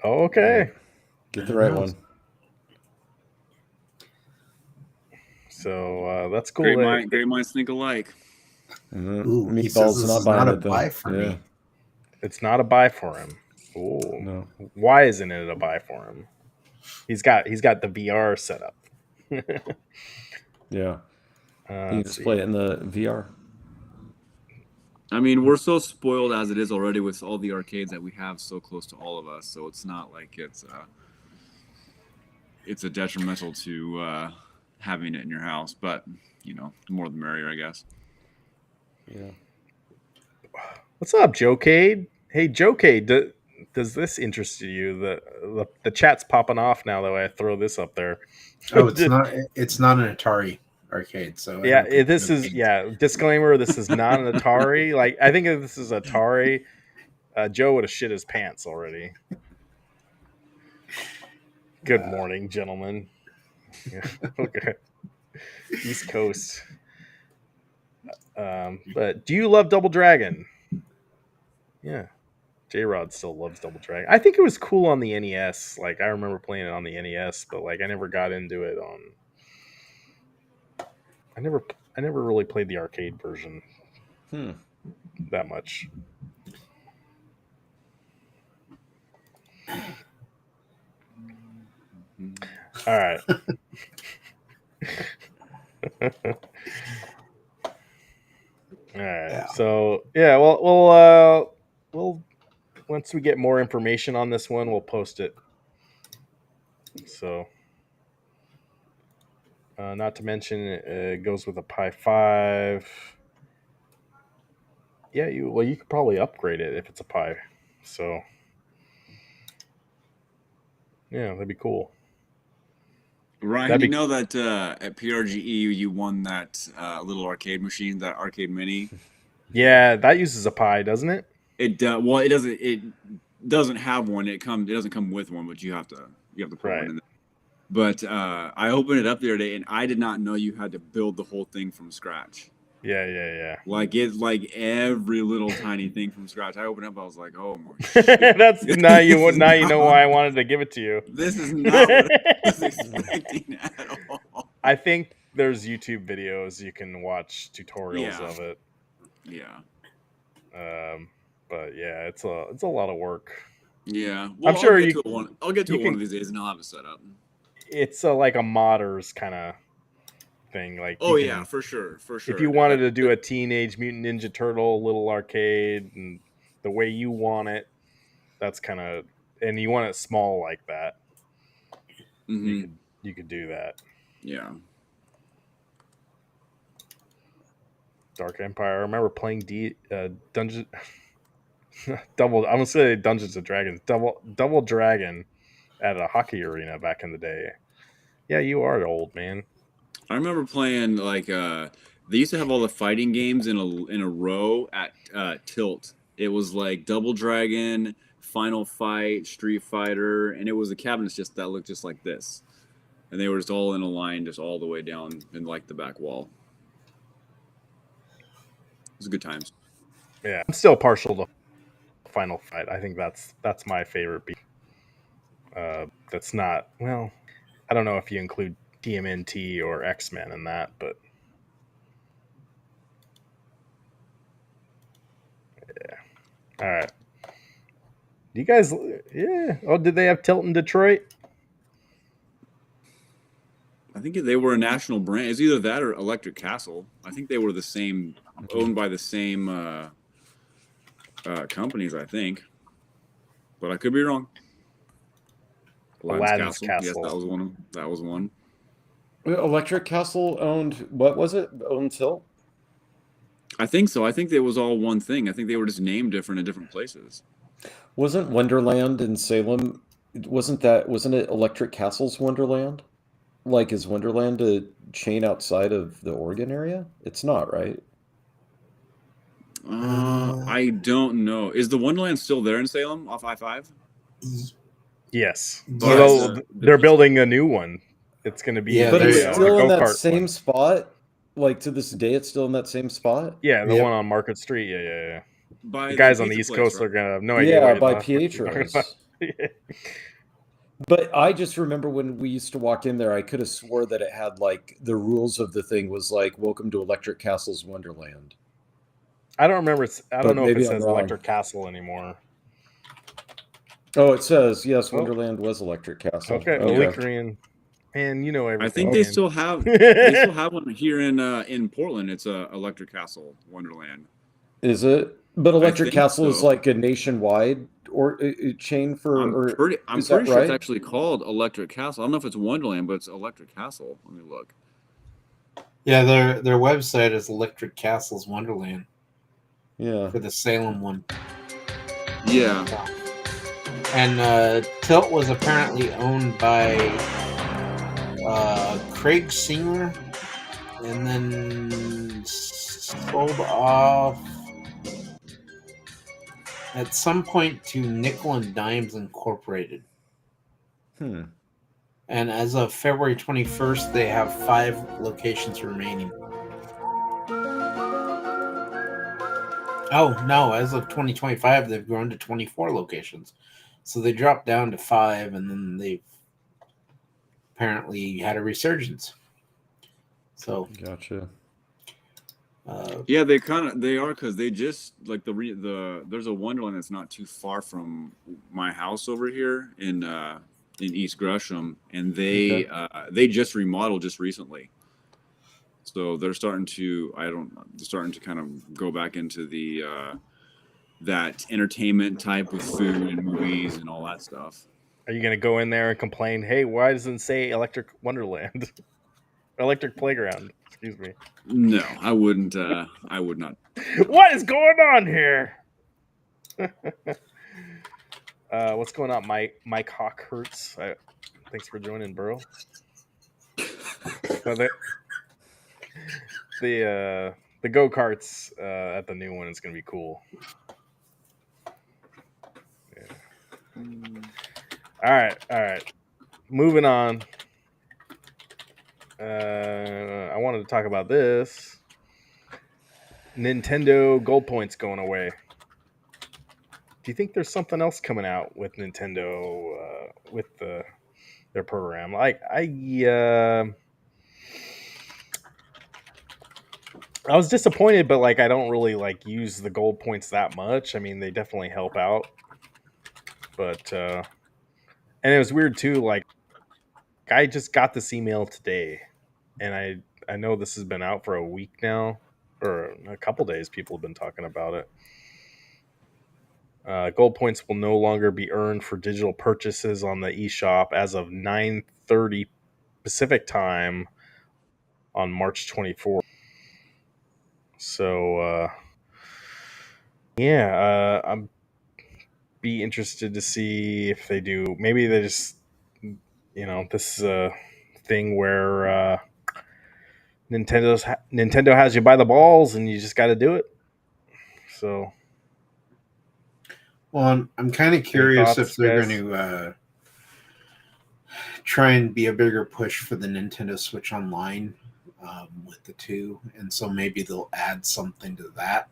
Oh, okay. Get the right one. So that's cool. Great minds think alike. Ooh, Meatball's not a buy for me. It's not a buy for him. Oh no! Why isn't it a buy for him? He's got the VR set up. Yeah, you can just play it in the VR. I mean, we're so spoiled as it is already with all the arcades that we have so close to all of us. So it's not like it's a detrimental to having it in your house, but you know, the more the merrier, I guess. Yeah. What's up, Joe Cade? Hey, Joe Cade, does this interest you? The chat's popping off now that I throw this up there. Oh, it's not an Atari arcade, so I Yeah, don't think this is disclaimer. This is not an Atari. Like, I think if this is Atari, Joe would have shit his pants already. Good morning, gentlemen. Yeah, okay. East Coast. But do you love Double Dragon? Yeah. J-Rod still loves Double Dragon. I think it was cool on the NES. Like, I remember playing it on the NES, but like I never got into it on. I never really played the arcade version that much. All right. All right. Yeah. So yeah, we'll once we get more information on this one, we'll post it. So, not to mention, it goes with a Pi 5. Yeah, you could probably upgrade it if it's a Pi. So, yeah, that'd be cool. Ryan, you know that at PRGE you won that little arcade machine, that arcade mini. Yeah, that uses a Pi, doesn't it? Well, it doesn't. It doesn't have one. It doesn't come with one, but you have to put one in there. But I opened it up the other day, and I did not know you had to build the whole thing from scratch. Yeah. Like every little tiny thing from scratch. I opened it up, I was like, oh my shit. That's now you know why I wanted to give it to you. This is not what I was expecting at all. I think there's YouTube videos you can watch tutorials of it. Yeah. But yeah, it's a lot of work. Yeah, well, I'm sure I'll get to it one of these days, and I'll have it set up. It's like a modders kind of thing. Like, for sure. If you wanted to do a Teenage Mutant Ninja Turtle little arcade and the way you want it, that's kind of, and you want it small like that, you could do that. Yeah. Dark Empire. I remember playing Dungeon. I'm gonna say Dungeons and Dragons. Double Dragon at a hockey arena back in the day. Yeah, you are old, man. I remember playing like they used to have all the fighting games in a row at Tilt. It was like Double Dragon, Final Fight, Street Fighter, and it was the cabinets that looked just like this, and they were just all in a line, just all the way down in like the back wall. It was good times. Yeah, I'm still partial to Final Fight. I think that's my favorite beat. That's not, well, I don't know if you include TMNT or X-Men in that, but yeah. All right. Do you guys? Yeah. Oh, did they have Tilt in Detroit? I think they were a national brand. It's either that or Electric Castle. I think they were the same, owned by the same companies, I think. But I could be wrong. Aladdin's Castle. Yes, that was one. Electric Castle owned, what was it? Owned Tilt? I think so. I think it was all one thing. I think they were just named different in different places. Wasn't Wonderland in Salem? Wasn't it Electric Castle's Wonderland? Like, is Wonderland a chain outside of the Oregon area? It's not, right? I don't know. Is the Wonderland still there in Salem off I-5? Yes. Yes. They're building a new one. It's going to be, but it's still in that same spot. Like, to this day, it's still in that same spot. Yeah, the one on Market Street. Yeah. The guys on the East Coast are going to have no idea. Yeah, by Pietro's. But I just remember when we used to walk in there, I could have swore that it had like the rules of the thing was like, "Welcome to Electric Castle's Wonderland." I don't remember. I don't know if it says wrong. Electric Castle anymore. Oh, it says yes. Wonderland was Electric Castle. Okay, Korean. And you know everything. I think they still have one here in Portland. It's a Electric Castle Wonderland. Is it? But Electric Castle is like a nationwide or a chain for. I'm pretty sure it's actually called Electric Castle. I don't know if it's Wonderland, but it's Electric Castle. Let me look. Yeah, their website is Electric Castles Wonderland Yeah. for the Salem one. Yeah. And Tilt was apparently owned by Craig Singer, and then sold off at some point to Nickel and Dimes Incorporated. Hmm. And as of February 21st, they have 5 locations remaining. Oh, no, as of 2025, they've grown to 24 locations. So they dropped down to 5, and then they've apparently had a resurgence. So, Gotcha. Yeah, they are, because they just like there's a Wonderland that's not too far from my house over here in East Gresham, and they just remodeled just recently. So they're starting to kind of go back into the that entertainment type with food and movies and all that stuff. Are you going to go in there and complain, hey, why doesn't it say Electric Wonderland? Electric Playground, excuse me. No, I wouldn't. I would not. What is going on here? What's going on, Mike Hawkhurts? Thanks for joining, bro. No, the go-karts at the new one is going to be cool. Yeah. All right. Moving on. I wanted to talk about this. Nintendo Gold Points going away. Do you think there's something else coming out with Nintendo with their program? I was disappointed, but I don't really use the gold points that much. I mean, they definitely help out, but and it was weird too. I just got this email today, and I know this has been out for a week now, or a couple days. People have been talking about it. Gold points will no longer be earned for digital purchases on the eShop as of 9:30 Pacific time on March 24th. So, I'm be interested to see if they do. Maybe they just, this is a thing where Nintendo has you by the balls, and you just got to do it. So, well, I'm kind of curious thoughts, if they're guys? going to try and be a bigger push for the Nintendo Switch Online with the 2, and so maybe they'll add something to that.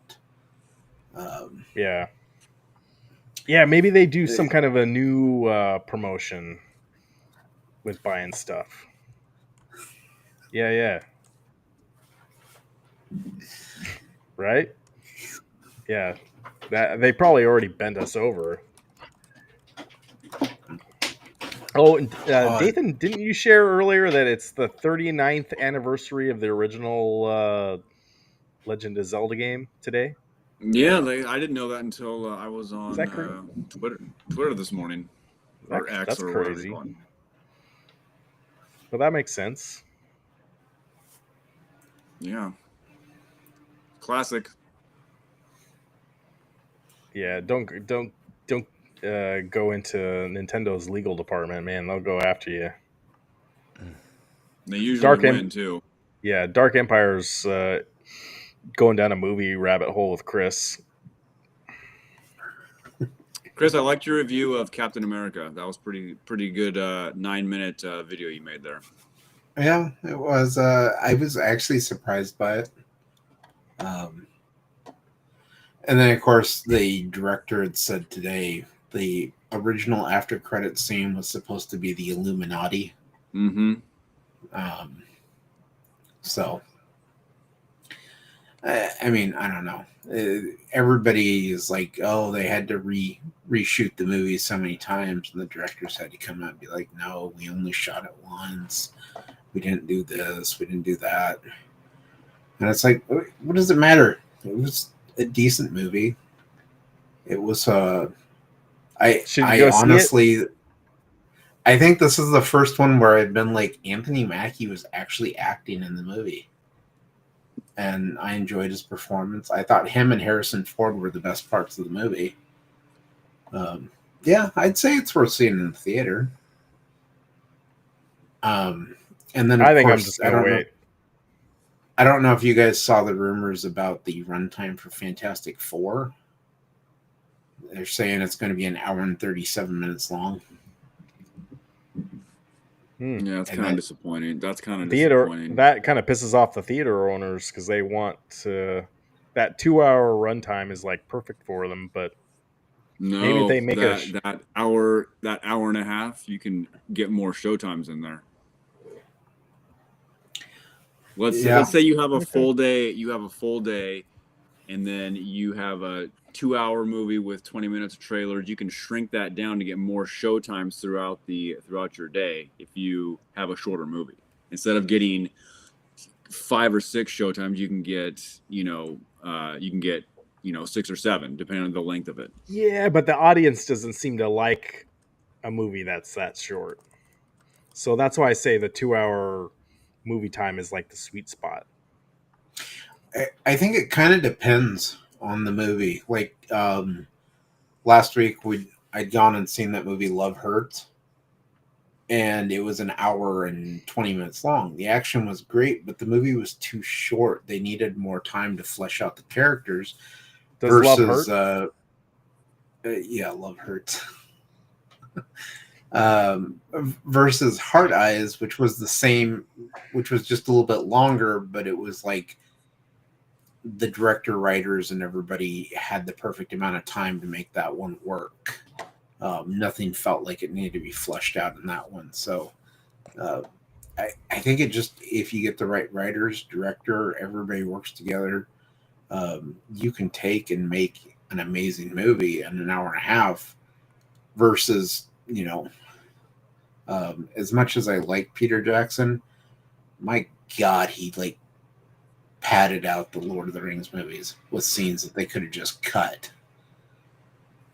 Yeah, maybe they do some kind of a new promotion with buying stuff. Yeah. Right? Yeah. That they probably already bent us over. Oh, Dathan, didn't you share earlier that it's the 39th anniversary of the original Legend of Zelda game today? Yeah, I didn't know that until I was on that crazy? Twitter this morning, or X, That's or whatever crazy. you call it. Well, that makes sense. Yeah. Classic. Yeah, don't go into Nintendo's legal department, man. They'll go after you. They usually win too. Yeah, Dark Empire's going down a movie rabbit hole with Chris. Chris, I liked your review of Captain America. That was pretty good 9-minute video you made there. Yeah, it was. I was actually surprised by it. And then, of course, the director had said today the original after credit scene was supposed to be the Illuminati. Mm-hmm. So, I mean, I don't know. Everybody is like, oh, they had to reshoot the movie so many times, and the directors had to come out and be like, no, we only shot it once. We didn't do this. We didn't do that. And it's like, what does it matter? It was a decent movie. It was. I honestly, I think this is the first one where I've been like, Anthony Mackie was actually acting in the movie. and I enjoyed his performance. I thought him and Harrison Ford were the best parts of the movie. Yeah, I'd say it's worth seeing in the theater. And then, of I think I'm course, just gonna wait. I don't know if you guys saw the rumors about the runtime for Fantastic Four. They're saying it's going to be an hour and 37 minutes long. Yeah, that's And kind of that- disappointing. That's kind of Theater disappointing. that kind of pisses off the theater owners because they want that 2-hour runtime is like perfect for them, but No, maybe if they make that hour and a half, you can get more showtimes in there. Let's say you have a full day. You have a full day, and then you have a 2-hour movie with 20 minutes of trailers. You can shrink that down to get more showtimes throughout your day if you have a shorter movie. Instead of getting 5 or 6 showtimes, you can get 6 or 7 depending on the length of it. yeah, but the audience doesn't seem to like a movie that's that short. So that's why I say the 2-hour movie time is like the sweet spot. I think it kind of depends on the movie. Like last week, I'd gone and seen that movie Love Hurts, and it was an hour and 20 minutes long. The action was great, but the movie was too short. They needed more time to flesh out the characters. Does Love Hurt? Yeah, Love Hurts. Versus Heart Eyes, which was the same, which was just a little bit longer, but it was like the director, writers, and everybody had the perfect amount of time to make that one work. Nothing felt like it needed to be fleshed out in that one. So I think it just, if you get the right writers, director, everybody works together, you can take and make an amazing movie in an hour and a half versus, as much as I like Peter Jackson, my God, he like padded out the Lord of the Rings movies with scenes that they could have just cut.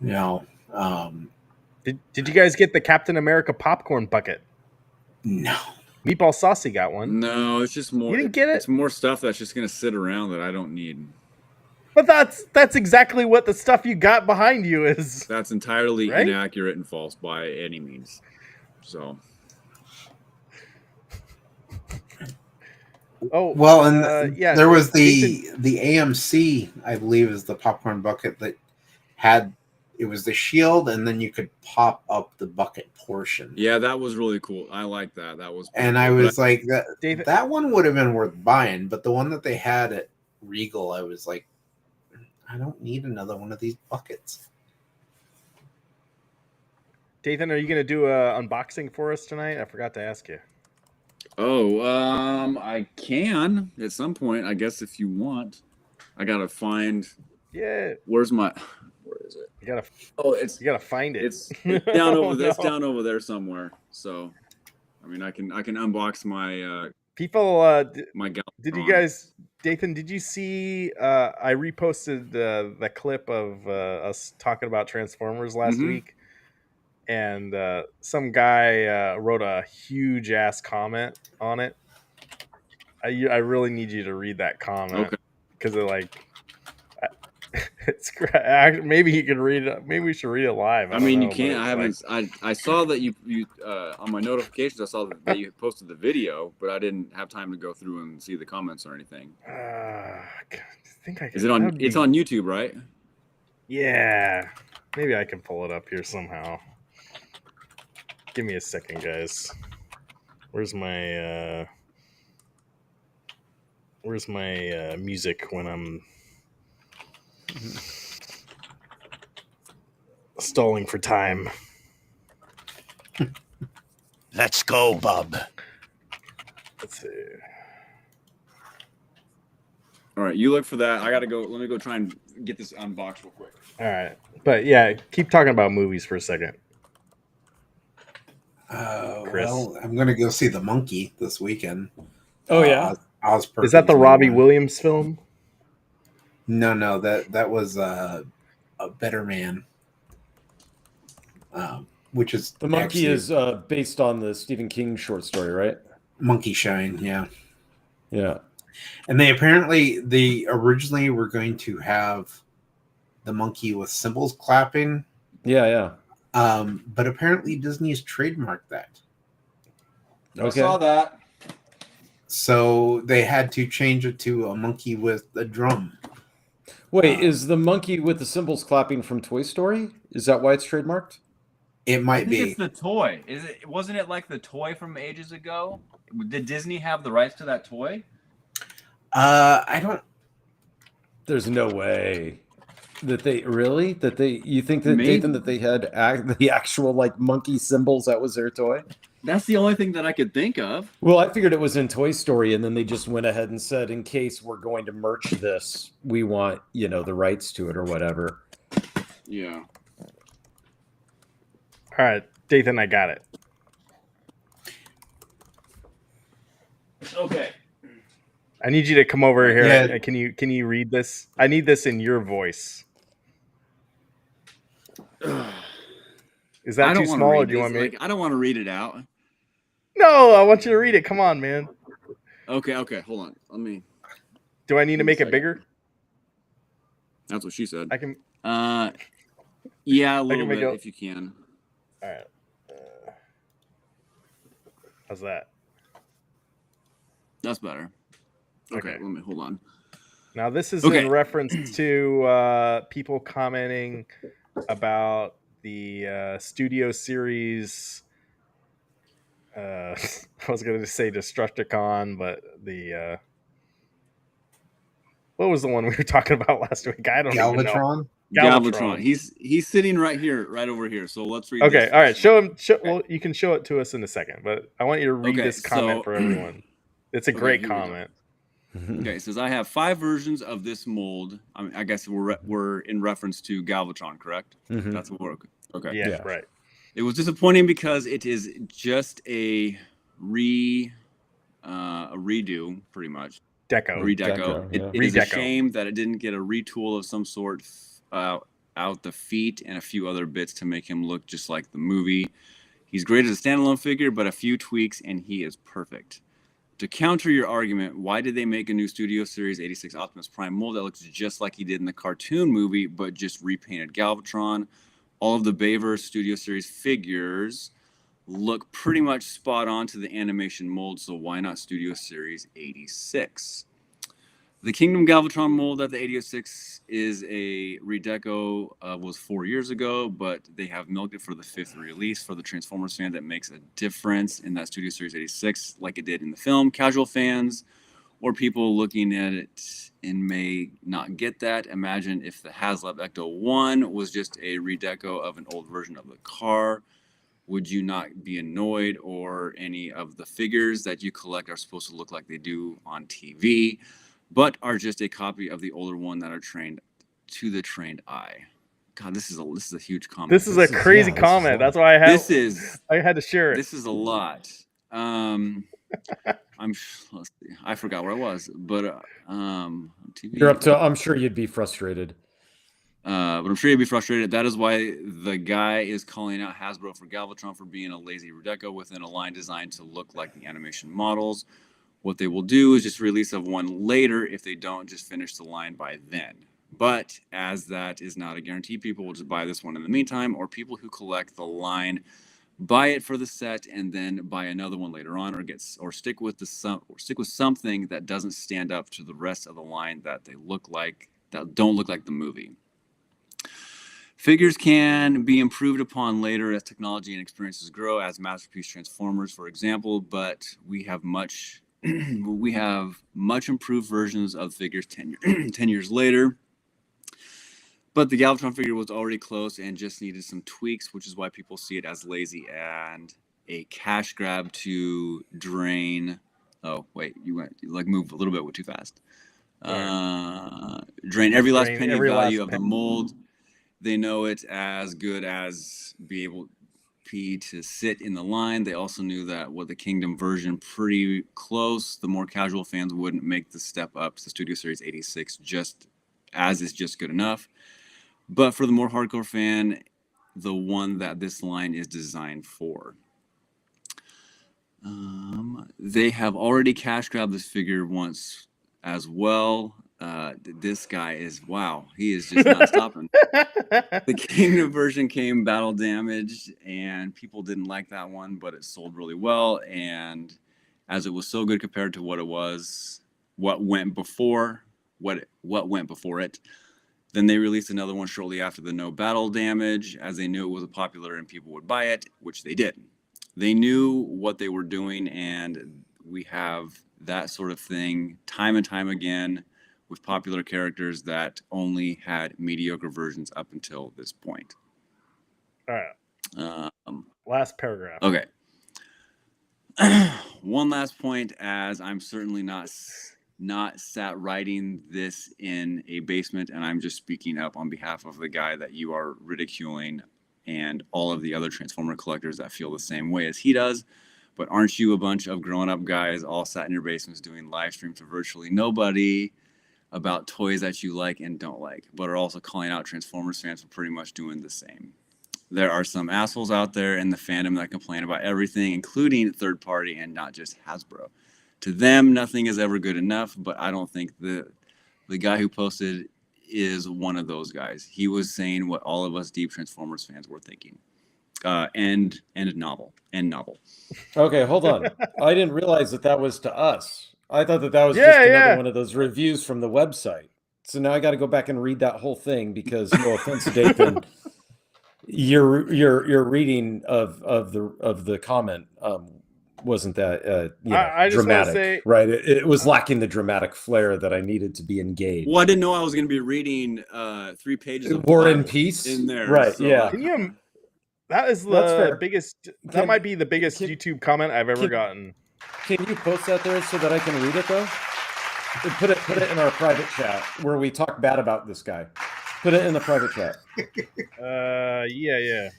Did you guys get the Captain America popcorn bucket? No. Meatball Saucy got one. No, it's just more. You didn't get it? It's more stuff that's just going to sit around that I don't need. But that's exactly what the stuff you got behind you is. That's entirely right? inaccurate and false by any means. So. Oh well, and yeah, there was the AMC, I believe, is the popcorn bucket that had, it was the shield, and then you could pop up the bucket portion. Yeah, that was really cool. I like that. That was. And I was like, that one would have been worth buying, but the one that they had at Regal, I was like, I don't need another one of these buckets. Dathan, are you going to do an unboxing for us tonight? I forgot to ask you. Oh, I can at some point, I guess, if you want. I gotta find. Yeah. Where is it? You gotta. Oh, you gotta find it. It's down over there. It's down over there somewhere. So, I mean, I can unbox my. People. My did you guys, Dathan? Did you see? I reposted the clip of us talking about Transformers last week. And some guy wrote a huge ass comment on it. I really need you to read that comment because it's maybe he can read it. Maybe we should read it live. I mean, you can't. I haven't. I saw that you on my notifications. I saw that you posted the video, but I didn't have time to go through and see the comments or anything. I think I can. Is it on? It's on YouTube, right? Yeah. Maybe I can pull it up here somehow. Give me a second, guys. Where's my music when I'm stalling for time? Let's go, Bob. Let's see. All right, you look for that. I gotta go. Let me go try and get this unboxed real quick. All right, but yeah, keep talking about movies for a second. Well, I'm going to go see The Monkey this weekend. Oh, yeah? Is that the Robbie Williams film? No, that was A Better Man. Which is The Monkey is based on the Stephen King short story, right? Monkey Shine, yeah. Yeah. And they originally were going to have the monkey with cymbals clapping. Yeah. But apparently Disney's trademarked that. I saw that. So they had to change it to a monkey with a drum. Wait, is the monkey with the cymbals clapping from Toy Story? Is that why it's trademarked? It might be. It's the toy. Wasn't it like the toy from ages ago? Did Disney have the rights to that toy? I don't. There's no way that they really you think that Maybe. Nathan that they had the actual like monkey symbols, that was their toy? That's the only thing that I could think of. Well, I figured it was in Toy Story, and then they just went ahead and said, in case we're going to merch this, we want, the rights to it or whatever. Yeah. All right, Dathan, I got it. Okay. I need you to come over here. Yeah. Can you read this? I need this in your voice. Is that too small, or do you want me? I don't want to read it out. No, I want you to read it. Come on, man. Okay, hold on. Let me. Do I need to make it bigger? That's what she said. I can. Yeah, a little make bit it- if you can. All right. How's that? That's better. Okay, Okay. let me hold on. Now this is Okay. in reference to people commenting about the studio series. I was going to say Destructicon, but the what was the one we were talking about last week? I don't even know. Galvatron. Galvatron. He's sitting right over here. So let's read. Okay, this all right. first. Show him. Well, you can show it to us in a second, but I want you to read Okay, this comment so- for everyone. It's a Okay, great here we go. comment. Okay, it says I have 5 versions of this mold. I guess we're in reference to Galvatron, correct? Mhm. That's what we're okay. Yeah, Yeah. right. It was disappointing because it is just a redo, pretty much. Deco. Redeco. Redeco, It yeah. is a Redeco. shame that it didn't get a retool of some sort out the feet and a few other bits to make him look just like the movie. He's great as a standalone figure, but a few tweaks and he is perfect. To counter your argument, why did they make a new Studio Series 86 Optimus Prime mold that looks just like he did in the cartoon movie, but just repainted Galvatron? All of the Bayverse Studio Series figures look pretty much spot on to the animation mold, so why not Studio Series 86? The Kingdom Galvatron mold at the 86 is a redeco was 4 years ago, but they have milked it for the 5th release. For the Transformers fan, that makes a difference in that Studio Series 86 like it did in the film. Casual fans or people looking at it and may not get that. Imagine if the HasLab Ecto 1 was just a redeco of an old version of the car. Would you not be annoyed? Or any of the figures that you collect are supposed to look like they do on TV, but are just a copy of the older one that are trained to the trained eye. God, this is a huge comment. This is a crazy comment. That's why I had to share it. This is a lot. Let's see. I forgot where I was, but TV. You're up to. I'm sure you'd be frustrated. But I'm sure you'd be frustrated. That is why the guy is calling out Hasbro for Galvatron for being a lazy redeco within a line designed to look like the animation models. What they will do is just release of one later if they don't just finish the line by then. But as that is not a guarantee, people will just buy this one in the meantime, or people who collect the line buy it for the set and then buy another one later on, or stick with something that doesn't stand up to the rest of the line that don't look like the movie. Figures can be improved upon later as technology and experiences grow, as Masterpiece Transformers, for example, but we have much improved versions of figures 10 years later. But the Galvatron figure was already close and just needed some tweaks, which is why people see it as lazy and a cash grab to drain. Oh, wait, you moved a little bit too fast. Drain every last penny of value of the mold. They know it as good as be able to sit in the line. They also knew that with the Kingdom version pretty close, the more casual fans wouldn't make the step up to the Studio Series 86 just as is just good enough. But for the more hardcore fan, the one that this line is designed for. They have already cash grabbed this figure once as well. This guy is, wow, he is just not stopping. The Kingdom version came battle damage, and people didn't like that one, but it sold really well. And as it was so good compared to what it was, what went before it, then they released another one shortly after the no battle damage, as they knew it was popular and people would buy it, which they did. They knew what they were doing, and we have that sort of thing time and time again with popular characters that only had mediocre versions up until this point. All right. Last paragraph. Okay. One last point, as I'm certainly not sat writing this in a basement, and I'm just speaking up on behalf of the guy that you are ridiculing and all of the other Transformer collectors that feel the same way as he does. But aren't you a bunch of grown-up guys all sat in your basements doing live streams to virtually nobody about toys that you like and don't like, but are also calling out Transformers fans for pretty much doing the same? There are some assholes out there in the fandom that complain about everything, including third party and not just Hasbro. To them, nothing is ever good enough, but I don't think the guy who posted is one of those guys. He was saying what all of us deep Transformers fans were thinking. End novel. Okay, hold on. I didn't realize that was to us. I thought that was Yeah, just another yeah. one of those reviews from the website. So now I got to go back and read that whole thing because, no offense, Dathan, your reading of the comment wasn't that I just wanna dramatic, say- right? It was lacking the dramatic flair that I needed to be engaged. Well, I didn't know I was going to be reading 3 pages of War and Bible Peace in there, right? so Yeah, Can you? That is That's the fair. biggest. That Can- might be the biggest can- YouTube comment I've ever can- gotten. Can you post that there so that I can read it though? Put it in our private chat where we talk bad about this guy. Put it in the private chat. Yeah.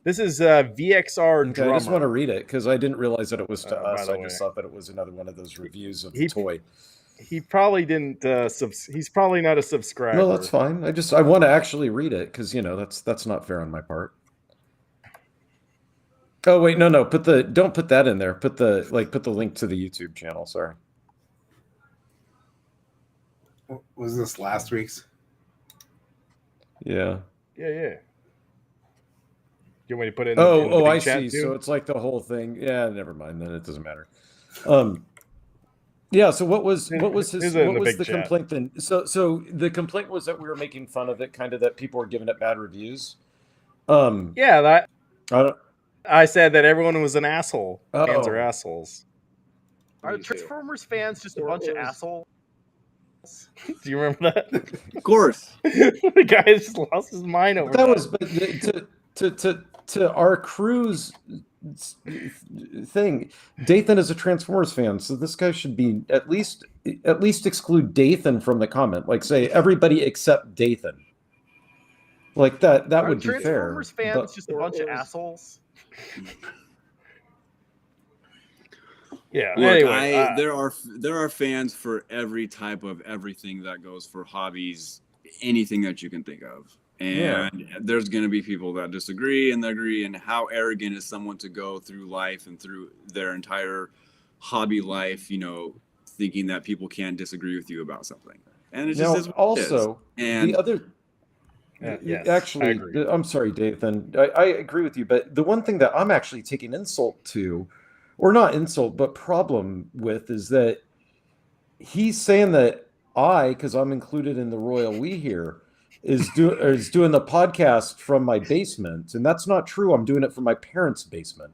This is VXR Okay, Drummer. I just want to read it because I didn't realize that it was to by us. the I just way. thought that it was another one of those reviews of He- the toy. He probably didn't. He's probably not a subscriber. No, that's fine. I want to actually read it because that's not fair on my part. Oh wait, no. Don't put that in there. Put the link to the YouTube channel. Sorry. Was this last week's? Yeah. Yeah. You want me to put it in the in the Oh, big I chat see. too? So it's like the whole thing. Yeah, never mind. Then it doesn't matter. Yeah. So what was Is his it in what the was big the chat? complaint then? So the complaint was that we were making fun of it, kind of that people were giving it bad reviews. Yeah, that I don't. I said that everyone was an asshole. Fans are Oh. assholes. Are Me too. Transformers fans just a bunch of assholes? Do you remember that? Of course. The guy just lost his mind over That was, but to our crew's thing, Dathan is a Transformers fan, so this guy should be at least exclude Dathan from the comment. Like say everybody except Dathan. Like that Are would be fair. Transformers fans but- just a bunch of assholes? Yeah. Look, Anyway, there are fans for every type of everything that goes for hobbies, anything that you can think of. And there's going to be people that disagree and agree. And how arrogant is someone to go through life and through their entire hobby life, thinking that people can't disagree with you about something. And it Now, just is what it is. also, And the other. yes, I Actually, agree. I'm sorry, Dathan. I agree with you, but the one thing that I'm actually taking insult to, or not insult, but problem with, is that he's saying that because I'm included in the royal we here, is doing the podcast from my basement, and that's not true. I'm doing it from my parents' basement.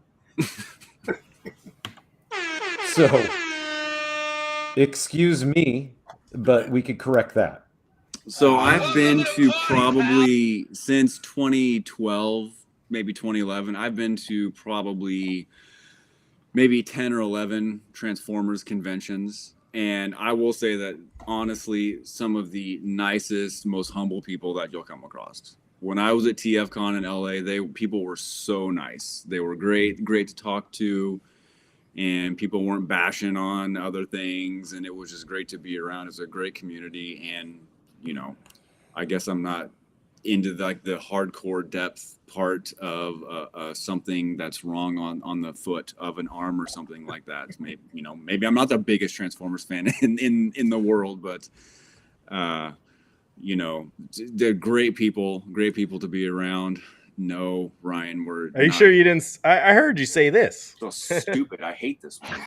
So, excuse me, but we could correct that. So I've been to probably since 2012, maybe 2011, I've been to probably maybe 10 or 11 Transformers conventions. And I will say that, honestly, some of the nicest, most humble people that you'll come across. When I was at TFCon in LA, people were so nice. They were great to talk to. And people weren't bashing on other things. And it was just great to be around. It's a great community. And, I guess I'm not into the hardcore depth part of something that's wrong on the foot of an arm or something like that. Maybe I'm not the biggest Transformers fan in the world, but they're great people to be around. No, Ryan, Are you sure you didn't? I heard you say this. So stupid. I hate this one.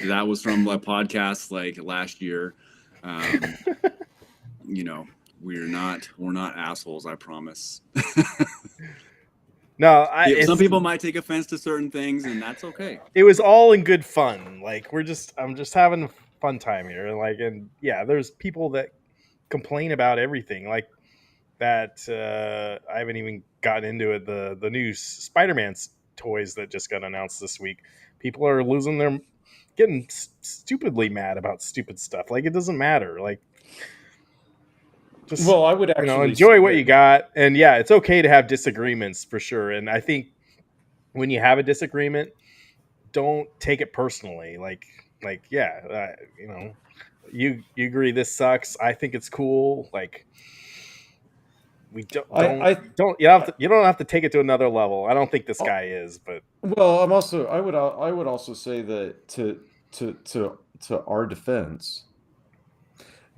That was from a podcast like last year. We're not assholes, I promise. No, some people might take offense to certain things, and that's okay. It was all in good fun. Like I'm just having a fun time here. Like, and yeah, there's people that complain about everything. Like that. I haven't even gotten into it. The new Spider-Man's toys that just got announced this week. People are getting stupidly mad about stupid stuff. Like, it doesn't matter. Like, just, I would actually enjoy what you got. And yeah, it's okay to have disagreements for sure. And I think when you have a disagreement, don't take it personally. You agree this sucks. I think it's cool. Like, we don't you don't have to take it to another level. I don't think this guy is, but I would also say that to our defense,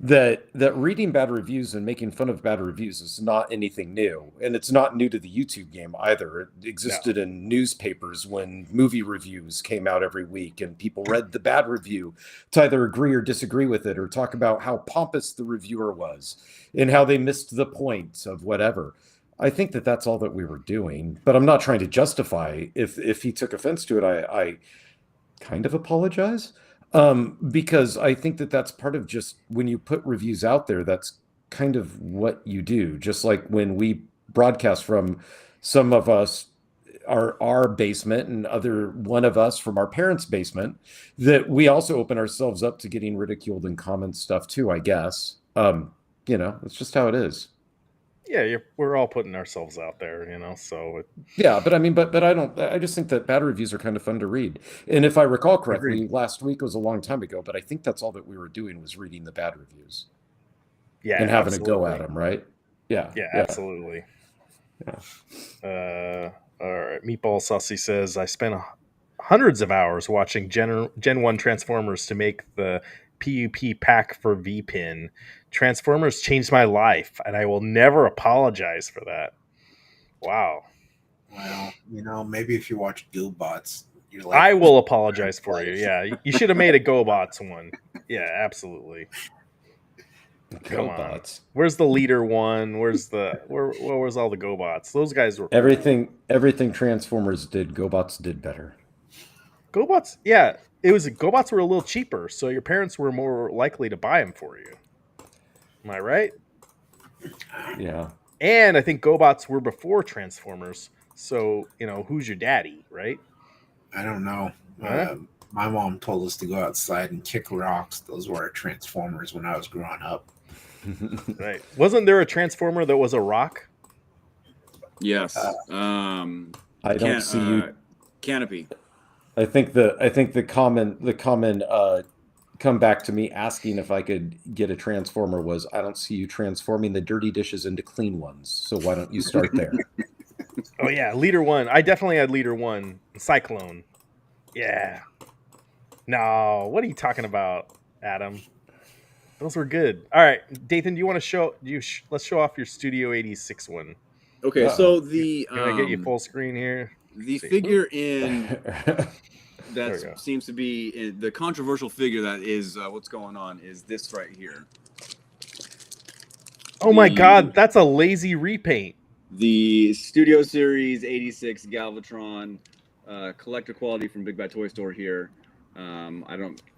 that reading bad reviews and making fun of bad reviews is not anything new, and it's not new to the YouTube game either. It existed in newspapers when movie reviews came out every week, and people read the bad review to either agree or disagree with it, or talk about how pompous the reviewer was and how they missed the point of whatever. I think that that's all that we were doing, but I'm not trying to justify if he took offense to it. I kind of apologize. Because I think that that's part of just when you put reviews out there, that's kind of what you do. Just like when we broadcast from some of us, our basement, and one of us from our parents' basement, that we also open ourselves up to getting ridiculed in comment stuff too, I guess. It's just how it is. Yeah, we're all putting ourselves out there, so yeah, but I mean, but I just think that bad reviews are kind of fun to read. And if I recall correctly, last week was a long time ago, but I think that's all that we were doing was reading the bad reviews. Yeah. And having a go at them, right? Yeah. Yeah, absolutely. Yeah. All right. Meatball Saucy says, I spent hundreds of hours watching Gen 1 Transformers to make the PUP pack for VPin. Transformers changed my life, and I will never apologize for that. Wow. Well, maybe if you watch GoBots, you're like, I will apologize for you. Yeah, you should have made a GoBots one. Yeah, absolutely. Come on. Where's the leader one? Where was all the GoBots? Those guys were everything Transformers did, GoBots did better. GoBots, yeah. GoBots were a little cheaper, so your parents were more likely to buy them for you. Am I right? Yeah. And I think GoBots were before Transformers, so who's your daddy, right? I don't know. Huh? My mom told us to go outside and kick rocks. Those were our Transformers when I was growing up. Right? Wasn't there a Transformer that was a rock? Yes. I don't see you. Canopy. I think the common come back to me asking if I could get a Transformer was, I don't see you transforming the dirty dishes into clean ones. So why don't you start there? Oh yeah, Leader 1. I definitely had Leader 1. Cyclone. Yeah. No, what are you talking about, Adam? Those were good. All right, Dathan, do you want to show? Let's show off your Studio 86 one. Okay, so can I get you full screen here? The figure in that seems to be the controversial figure that is what's going on is this right here. Oh my God, that's a lazy repaint. The Studio Series 86 Galvatron collector quality from Big Bad Toy Store here. You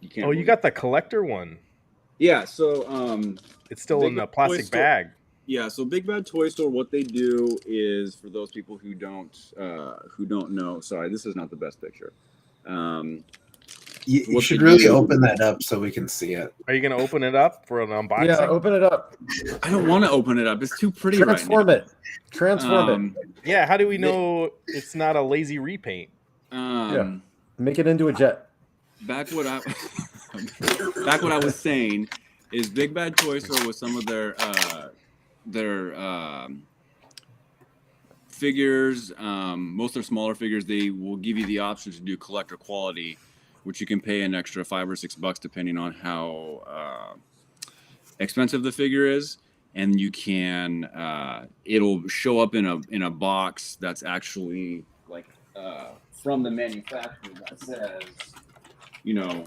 can't. Oh, you got the collector one. Yeah, so it's still in the plastic bag. Yeah, so Big Bad Toy Store, what they do is, for those people who don't know, sorry, this is not the best picture. You should really open that up so we can see it. Are you going to open it up for an unboxing? Yeah, open it up. I don't want to open it up. It's too pretty. Transform it. Yeah, how do we know it's not a lazy repaint? Make it into a jet. Back what I was saying is Big Bad Toy Store with some of their figures, most of their smaller figures, they will give you the option to do collector quality, which you can pay an extra $5 or $6 depending on how expensive the figure is. And you can, it'll show up in a box that's actually like from the manufacturer that says, you know,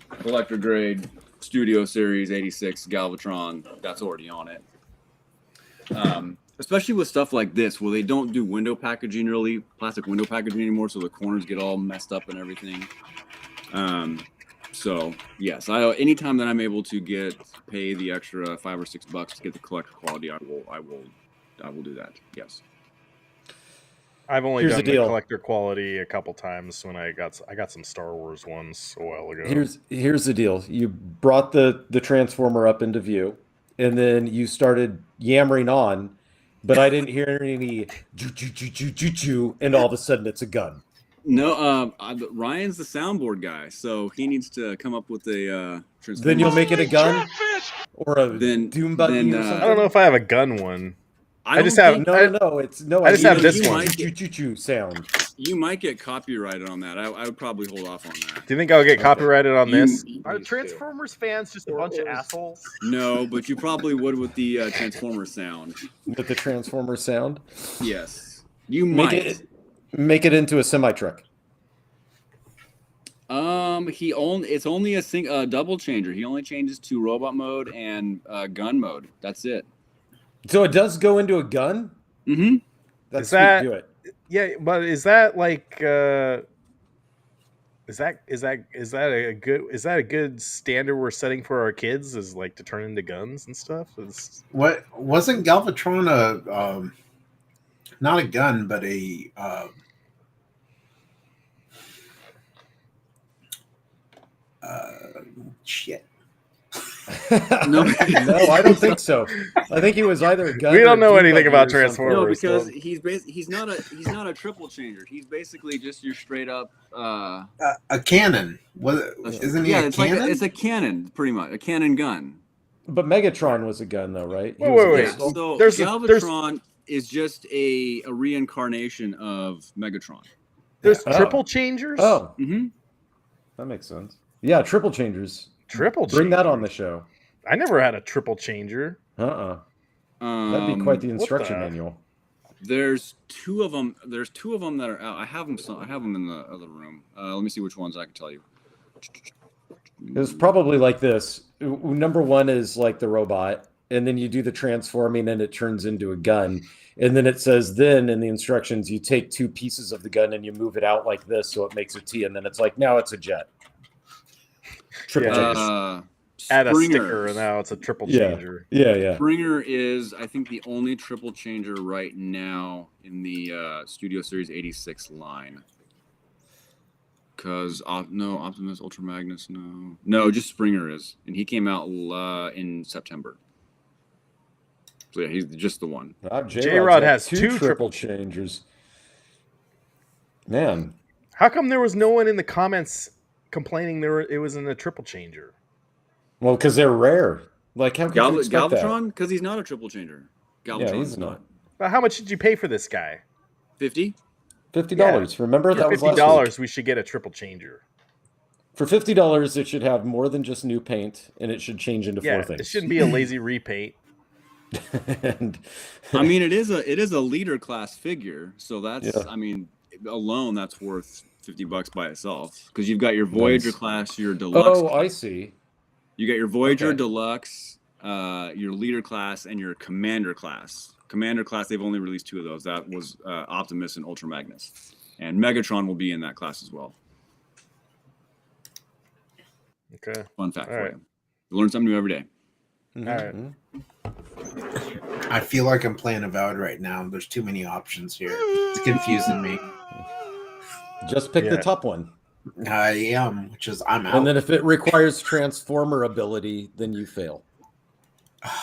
collector grade Studio Series 86 Galvatron. That's already on it. Especially with stuff like this, where they don't do window packaging, really plastic window packaging anymore, so the corners get all messed up and everything. So yes, anytime that I'm able to pay the extra $5 or $6 to get the collector quality, I will do that. Yes. I've only Here's done the the deal. collector quality a couple times when I got some Star Wars ones a while ago. Here's the deal. You brought the transformer up into view, and then you started yammering on, but I didn't hear any choo, and all of a sudden it's a gun. No, Ryan's the soundboard guy, so he needs to come up with a transformer. Then you'll make it a gun or a doom buggy or I something. don't know if I have a gun one. I just have No. I just have this you one. might get- Choo sound. You might get copyrighted on that. I would probably hold off on that. Do you think I'll get copyrighted on this? Are Transformers fans just a bunch of assholes? No, but you probably would with the Transformer sound. With the transformer sound. Yes, you might. Make it into a semi truck. It's only a double changer. He only changes to robot mode and gun mode. That's it. So it does go into a gun. Mm-hmm. That's Is that- sweet. Do it. Yeah, but is that like is that a good standard we're setting for our kids? Is like to turn into guns and stuff? What wasn't Galvatron a not a gun, but a shit. No, No, I don't think so. I think he was either a gun. We or don't a know doom anything buggy about or something. Transformers. no, because he's not a triple changer. He's basically just your straight up. A cannon. Isn't he Yeah, a it's cannon? it's a cannon, pretty much a cannon gun. But Megatron was a gun, though, right? He Wait, was a wait, pistol. So There's Galvatron is just a reincarnation of Megatron. There's Oh. triple changers. Oh, Mm-hmm. that makes sense. Yeah, triple changers. Triple. Bring that on changers. the show. I never had a triple changer. That'd be quite the instruction the- manual. There's two of them. There's two of them that are out. I have them in the other room. Let me see which ones I can tell you. It was probably like this. Number one is like the robot, and then you do the transforming, and it turns into a gun. And then it says, then in the instructions, you take two pieces of the gun and you move it out like this, so it makes a T. And then it's like, now it's a jet. Triple Yeah. J's. Add a Springer. sticker, and now it's a triple Yeah. changer. Yeah. Springer is, I think, the only triple changer right now in the Studio Series 86 line. Because no, Optimus, Ultra Magnus, no, just Springer is, and he came out in September. So yeah, he's just the one. J-Rod has two triple changers. Man, How come there was no one in the comments complaining it was in a triple changer? well, because they're rare. Like how could you expect that? Galvatron, because he's not a triple changer. Galvatron he's is not. But how much did you pay for this guy? $50. $50. Remember that was last $50. week. We should get a triple changer. For $50, it should have more than just new paint, and it should change into Yeah, four things. it shouldn't be a lazy repaint. And I mean, it is a leader class figure, so that's Yeah. I mean, alone that's worth $50 by itself because you've got your Voyager Nice. class, your deluxe. oh, I see. You got your Voyager Okay. Deluxe, your leader class, and your Commander class. Commander class, they've only released two of those. That was Optimus and Ultra Magnus, and Megatron will be in that class as well. Okay. Fun fact All for right. you. You learn something new every day. Mhm, right. mhm. I feel like I'm playing Avowed right now. There's too many options here. It's confusing me. Just pick the Yeah. top one. I am, which is I'm out. And then if it requires transformer ability, then you fail.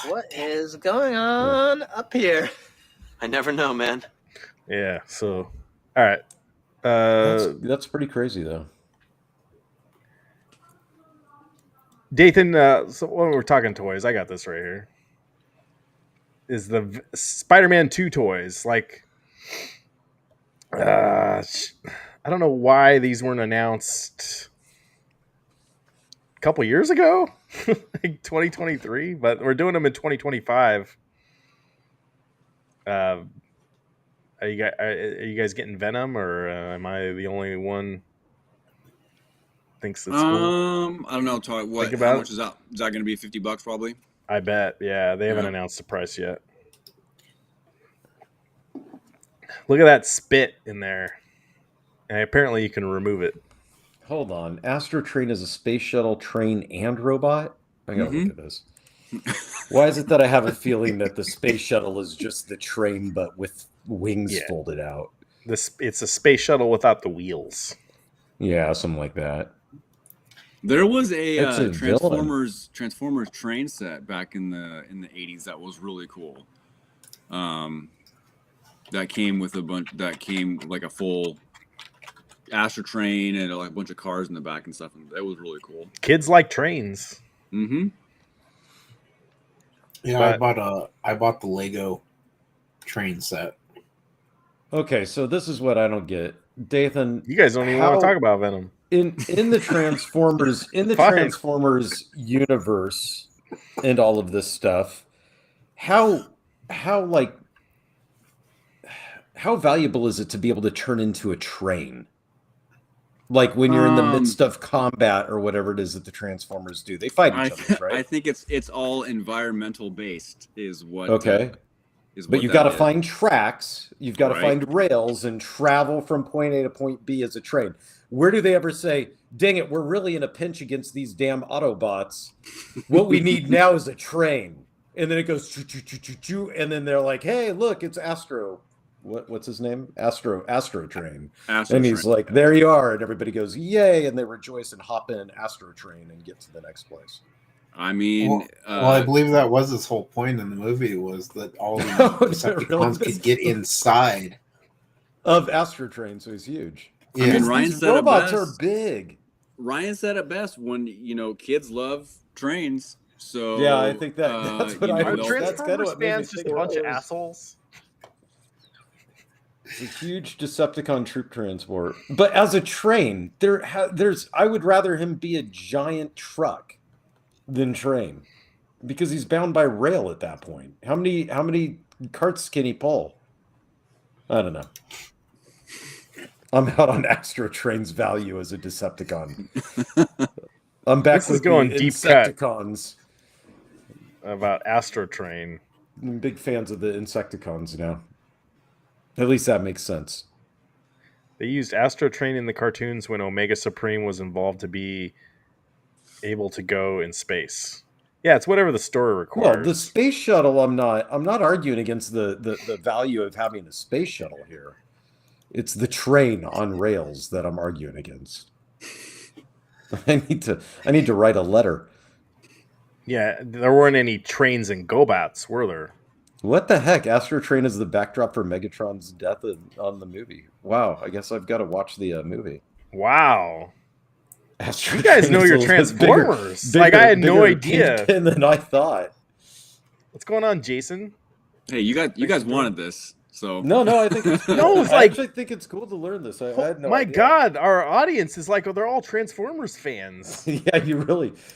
What is going on up here? I never know, man. Yeah. So, all right. That's pretty crazy, though. Dathan, so when we're talking toys, I got this right here. Is the Spider-Man 2 toys. Like, I don't know why these weren't announced a couple years ago, like 2023, but we're doing them in 2025. Are you guys getting Venom, or am I the only one thinks it's cool? I don't know. Todd, what? Think How about much is that? Is that going to be $50 probably? I bet. Yeah, they haven't Yeah. announced the price yet. Look at that spit in there. And apparently you can remove it. Hold on. Astro Train is a space shuttle, train, and robot? I gotta look at this. Why is it that I have a feeling that the space shuttle is just the train, but with wings folded out? It's a space shuttle without the wheels. Yeah, something like that. There was It's a a villain. Transformers train set back in the 80s that was really cool. That came with like a full Astro Train and like a bunch of cars in the back and stuff, and that was really cool. Kids like trains. Mm-hmm. Yeah, I bought the Lego train set. Okay, so this is what I don't get. Dathan, You guys don't even want to talk about Venom. In the Transformers Transformers universe and all of this stuff, how valuable is it to be able to turn into a train? Like when you're in the midst of combat or whatever it is that the Transformers do, they fight each other, right? I think it's all environmental based, is what. Okay. But you've got to find tracks, you've got to find rails, and travel from point A to point B as a train. Where do they ever say, "Dang it, we're really in a pinch against these damn Autobots. What we need now is a train." And then it goes choo choo choo choo choo, and then they're like, "Hey, look, it's Astro." What's his name? Astro Train. And he's like, "There you are," and everybody goes, "Yay!" and they rejoice and hop in Astro Train and get to the next place. I mean, well, I believe that was his whole point in the movie, was that all the Decepticons could get inside of Astro Train, so he's huge. Yeah, I mean, Ryan said robots are big. Ryan said it best when kids love trains. So yeah, I think that's what I heard. Transformers fans just a bunch of assholes. It's a huge Decepticon troop transport, but as a train, I would rather him be a giant truck than train, because he's bound by rail at that point. How many carts can he pull? I don't know. I'm out on Astro Train's value as a Decepticon. I'm back with going deep Insecticons. About Astro Train. I'm big fans of the Insecticons now. At least that makes sense. They used Astro Train in the cartoons when Omega Supreme was involved to be able to go in space. Yeah, it's whatever the story requires. Well, the space shuttle, I'm not arguing against the value of having a space shuttle here. It's the train on rails that I'm arguing against. I need to write a letter. Yeah, there weren't any trains and GoBots, were there? What the heck? Astro Train is the backdrop for Megatron's death on the movie. Wow, I guess I've got to watch the movie. Wow. Astro you guys Train know your Transformers. I had no idea. Than I thought. What's going on, Jason? Hey, you guys wanted this. So No, I think it's cool. No, it's I like, actually think it's cool to learn this. I had no my idea. God, our audience is like, they're all Transformers fans. Yeah,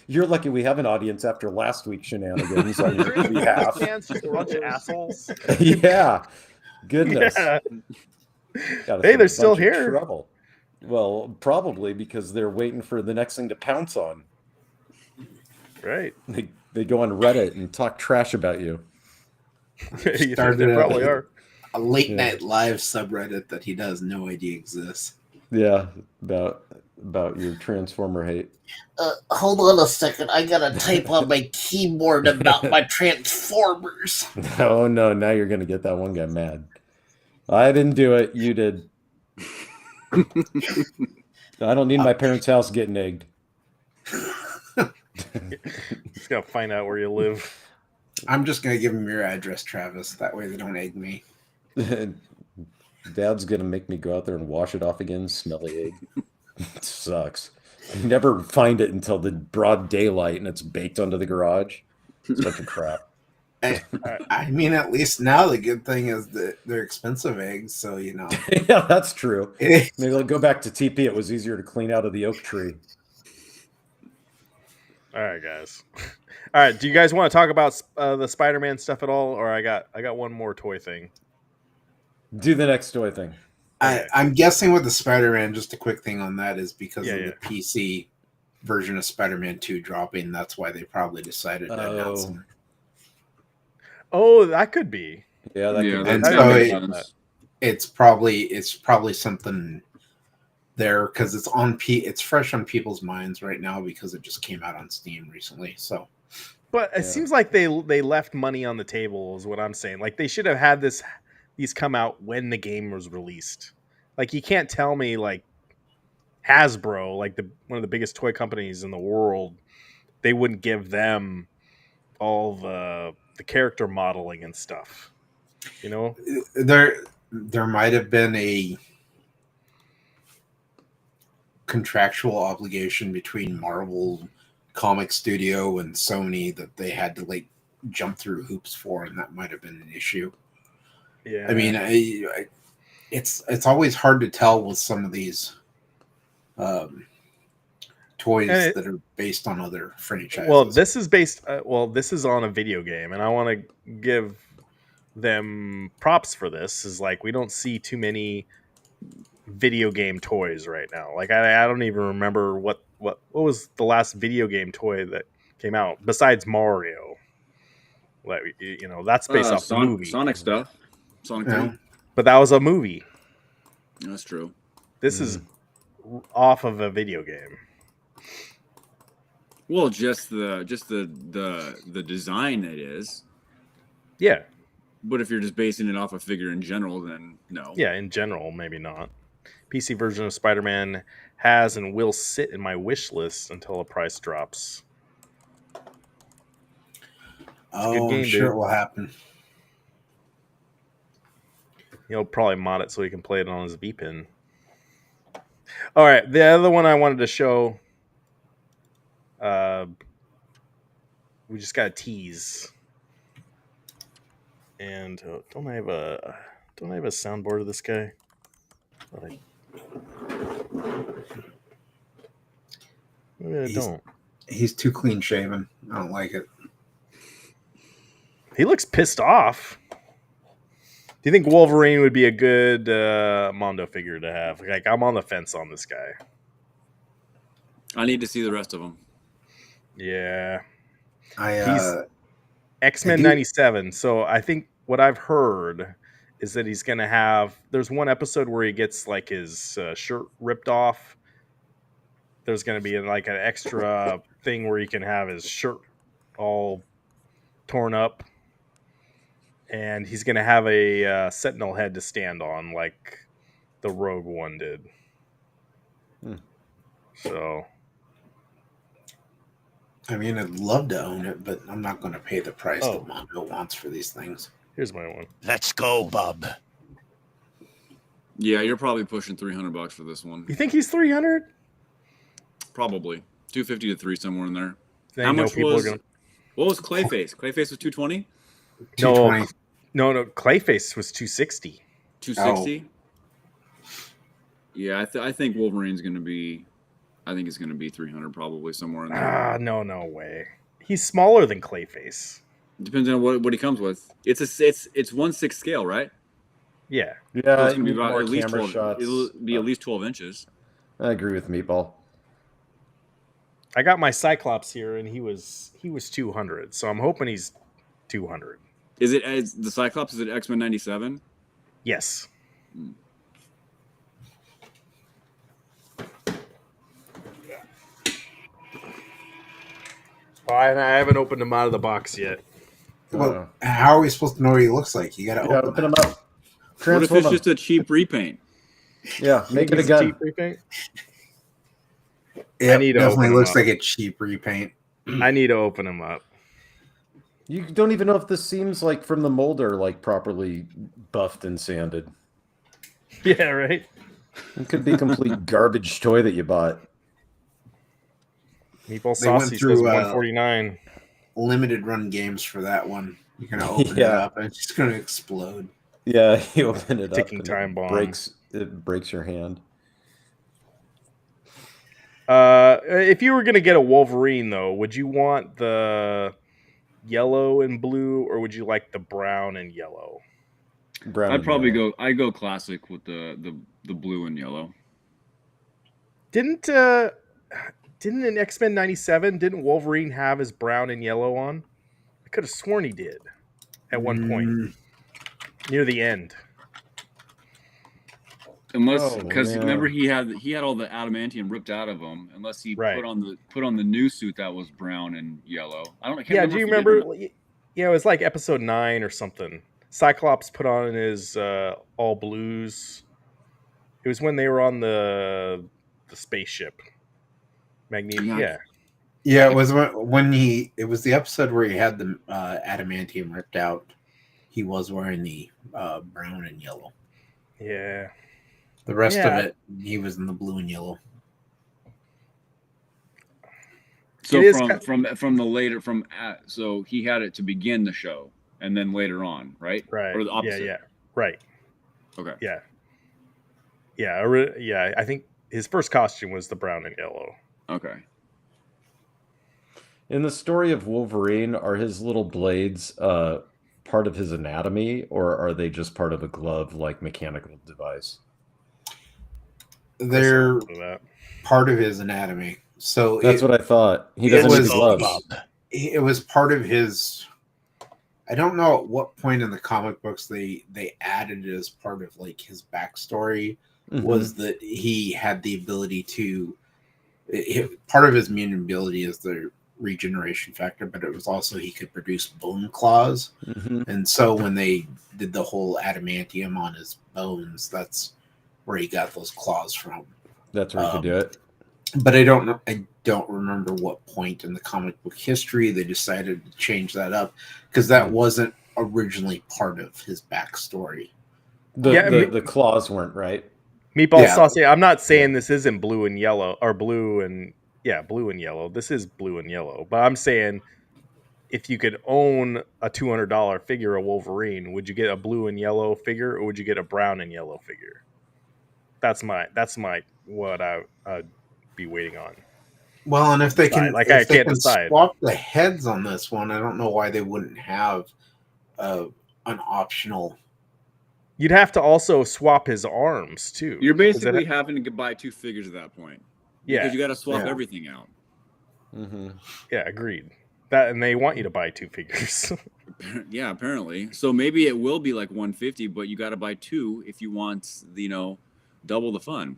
you're lucky we have an audience after last week's shenanigans on your behalf. Fans just a bunch of assholes. Yeah, goodness. Yeah. Got Hey, they're a still bunch of here. trouble. Well, probably because they're waiting for the next thing to pounce on. Right. They go on Reddit and talk trash about you. They probably are. A late night live subreddit that he does no idea exists. Yeah, about your Transformer hate. Hold on a second. I gotta type on my keyboard about my Transformers. Oh no, now you're gonna get that one guy mad. I didn't do it, you did. I don't need my parents' house getting egged. Just gotta find out where you live. I'm just gonna give them your address, Travis. That way they don't egg me. Dad's gonna make me go out there and wash it off again. Smelly egg. It sucks. You never find it until the broad daylight and it's baked onto the garage. It's a bunch of crap. I mean, at least now the good thing is that they're expensive eggs, so you know. Yeah, that's true. Maybe they'll go back to TP. It was easier to clean out of the oak tree. All right, guys. All right, do you guys want to talk about the Spider-Man stuff at all, or I got one more toy thing? Do the next toy thing. Okay. I'm guessing with the Spider-Man, just a quick thing on that is because Yeah, of yeah. the PC version of Spider-Man 2 dropping. That's why they probably decided to announce it. Oh, that could be. Yeah, that could be. And I so didn't think about that. it's probably something there because it's fresh on people's minds right now because it just came out on Steam recently. So, But it seems like they left money on the table, is what I'm saying. Like they should have had these come out when the game was released. Like you can't tell me like Hasbro, like one of the biggest toy companies in the world, they wouldn't give them all the character modeling and stuff. You know, there might have been a contractual obligation between Marvel Comic Studio and Sony that they had to like jump through hoops for, and that might have been an issue. yeah. I mean, it's always hard to tell with some of these toys that are based on other franchises. Well, this is based. This is on a video game, and I want to give them props for this. Is like we don't see too many video game toys right now. Like I don't even remember what was the last video game toy that came out besides Mario. Like you know, that's based off the movie. Sonic stuff. Sonic 3. But that was a movie. That's true. This is off of a video game. Well, just the design it is. Yeah. But if you're just basing it off a figure in general, then no. Yeah, in general, maybe not. PC version of Spider-Man has and will sit in my wish list until the price drops. I'm sure it will happen. He'll probably mod it so he can play it on his V-Pin. All right, the other one I wanted to show. We just got a tease, and don't I have a soundboard of this guy? Maybe I don't. He's too clean shaven. I don't like it. He looks pissed off. Do you think Wolverine would be a good Mondo figure to have? Like, I'm on the fence on this guy. I need to see the rest of them. Yeah. He's X-Men 97. So I think what I've heard is that he's going to have... There's one episode where he gets like his shirt ripped off. There's going to be like an extra thing where he can have his shirt all torn up. And he's going to have a Sentinel head to stand on like the Rogue one did. So... I mean, I'd love to own it, but I'm not going to pay the price that Mondo wants for these things. Here's my one. Let's go, bub. Yeah, you're probably pushing $300 for this one. You think he's 300? Probably 250 to 3 somewhere in there. How much was? What was Clayface? Clayface was 220. No. Clayface was 260. 260. Yeah, I think Wolverine's going to be. I think it's going to be 300 probably somewhere in there. No way. He's smaller than Clayface. Depends on what he comes with. It's 1/6 scale, right? Yeah. Yeah, So it's going to be about at least 12. shots. It'll be at least 12 inches. I agree with Meatball. I got my Cyclops here, and he was 200. So I'm hoping he's 200. Is it the Cyclops? Is it X-Men 97? Yes. Oh, I haven't opened him out of the box yet. Well, how are we supposed to know what he looks like? You got to open him up. What if it's just a cheap repaint? Yeah, make it a gun. Cheap repaint? It definitely looks like a cheap repaint. I need to open him up. You don't even know if the seams like from the mold are like properly buffed and sanded. Yeah, right. It could be complete garbage toy that you bought. Meatball Saucy says 149. Limited run games for that one. You're gonna open it up and it's just gonna explode. Yeah, you open it up Ticking and time bomb. it breaks your hand. If you were gonna get a Wolverine, though, would you want the yellow and blue, or would you like the brown and yellow? Brown I'd and probably yellow. go. I go classic with the blue and yellow. Didn't in X-Men 97, didn't Wolverine have his brown and yellow on? I could have sworn he did at one point near the end. Unless, Oh, because yeah. remember he had all the adamantium ripped out of him. Unless he put on the new suit that was brown and yellow. I can't remember. Do you remember? Yeah, it was like episode 9 or something. Cyclops put on his all blues. It was when they were on the spaceship. Magneto. Yeah. Yeah, it was when it was the episode where he had the adamantium ripped out. He was wearing the brown and yellow. Yeah. The rest of it, he was in the blue and yellow. So from the later so he had it to begin the show and then later on, right? Right. Or the opposite. Yeah. Right. Okay. Yeah. Yeah. I think his first costume was the brown and yellow. Okay. In the story of Wolverine, are his little blades part of his anatomy, or are they just part of a glove-like mechanical device? They're part of his anatomy. So that's what I thought. He doesn't need gloves. It was part of his. I don't know at what point in the comic books they added it as part of like his backstory. Was that he had the ability to. Part of his mutant ability is the regeneration factor, but it was also he could produce bone claws. And so when they did the whole adamantium on his bones, that's where he got those claws from. That's where he could do it. But I don't remember what point in the comic book history they decided to change that up, because that wasn't originally part of his backstory. The claws weren't, right? Meatball Saucy, I'm not saying this isn't blue and yellow or blue and yellow. This is blue and yellow. But I'm saying if you could own a $200 figure of Wolverine, would you get a blue and yellow figure, or would you get a brown and yellow figure? That's my what I'd be waiting on. Well, and if they can, I can't decide. Swap the heads on this one, I don't know why they wouldn't have an optional. You'd have to also swap his arms too. You're basically having to buy 2 figures at that point. Yeah, because you got to swap everything out. Yeah, agreed. And they want you to buy 2 figures. Yeah, apparently. So maybe it will be like $150, but you got to buy 2 if you want, double the fun.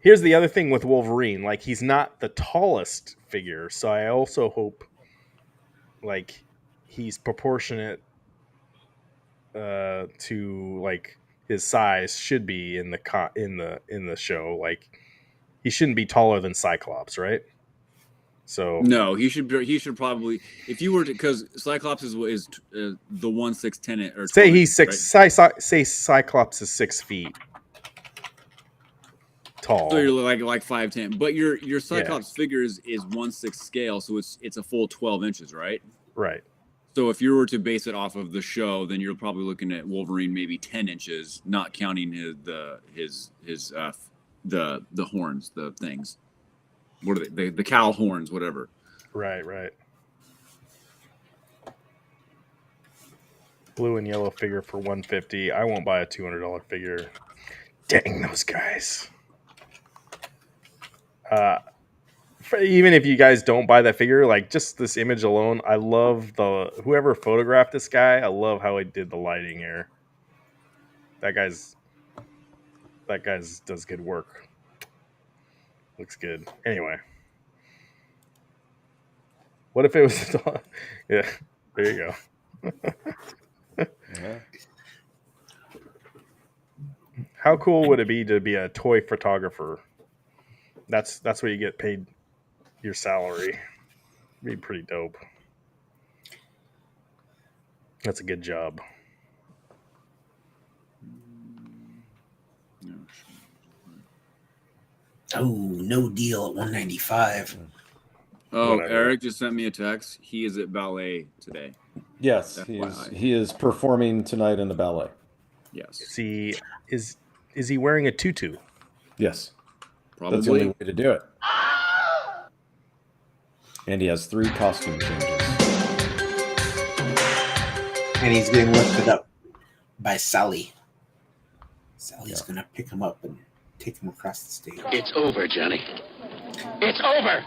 Here's the other thing with Wolverine: like, he's not the tallest figure, so I also hope like he's proportionate to like his size should be in the show. Like, he shouldn't be taller than Cyclops, right? So no, he should probably, if you were to, because Cyclops is the 1/6 or say he's 6. Right? Say Cyclops is 6 feet tall. So you're like 5'10", but your Cyclops figure is 1/6 scale, so it's a full 12 inches, right? Right. So if you were to base it off of the show, then you're probably looking at Wolverine maybe 10 inches, not counting the horns, the things. What are they? The cow horns, whatever. Right. Blue and yellow figure for $150. I won't buy a $200 figure. Dang those guys. Even if you guys don't buy that figure, like just this image alone, I love whoever photographed this guy. I love how he did the lighting here. That guy's does good work. Looks good. Anyway, what if it was? Yeah, there you go. How cool would it be to be a toy photographer? That's what you get paid your salary. It'd be pretty dope. That's a good job. Oh, no deal at $195. Oh, whatever. Eric just sent me a text. He is at ballet today. Yes, FYI. he is performing tonight in the ballet. Yes. Is he wearing a tutu? Yes, Probably. that's the only way to do it. And he has 3 costume changes. And he's getting lifted up by Sally. Sally's gonna pick him up and take him across the stage. It's over, Johnny. It's over.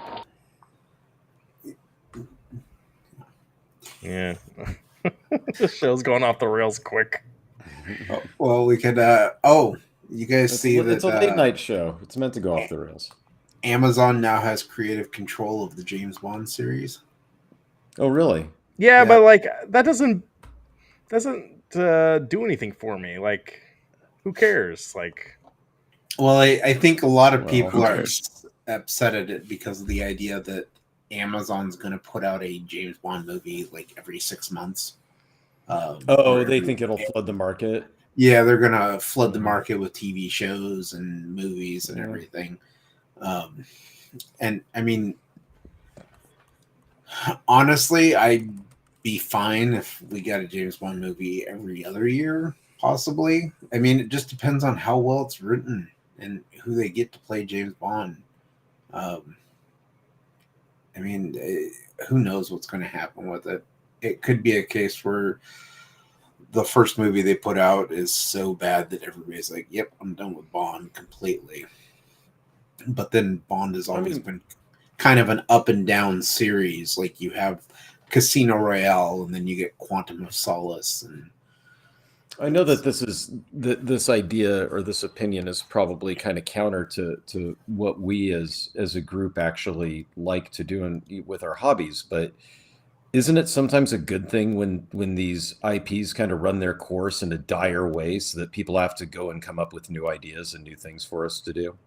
Yeah. The show's going off the rails quick. Oh, well, we could. You guys see that It's a late night show. It's meant to go off the rails. Amazon now has creative control of the James Bond series. Oh, really? Yeah, Yeah. but like that doesn't do anything for me. Like, who cares? Like, Well, I think a lot of Well, people who are cares? upset at it because of the idea that Amazon's going to put out a James Bond movie like every 6 months. They think it'll flood the market. Yeah, they're going to flood the market with TV shows and movies and everything. And I mean, honestly, I'd be fine if we got a James Bond movie every other year, possibly. I mean, it just depends on how well it's written and who they get to play James Bond. I mean, who knows what's going to happen with it? It could be a case where the first movie they put out is so bad that everybody's like, yep, I'm done with Bond completely. But then Bond has always been kind of an up and down series. Like you have Casino Royale, and then you get Quantum of Solace. And I know that this idea or this opinion is probably kind of counter to what we as a group actually like to do with our hobbies, but isn't it sometimes a good thing when these IPs kind of run their course in a dire way so that people have to go and come up with new ideas and new things for us to do?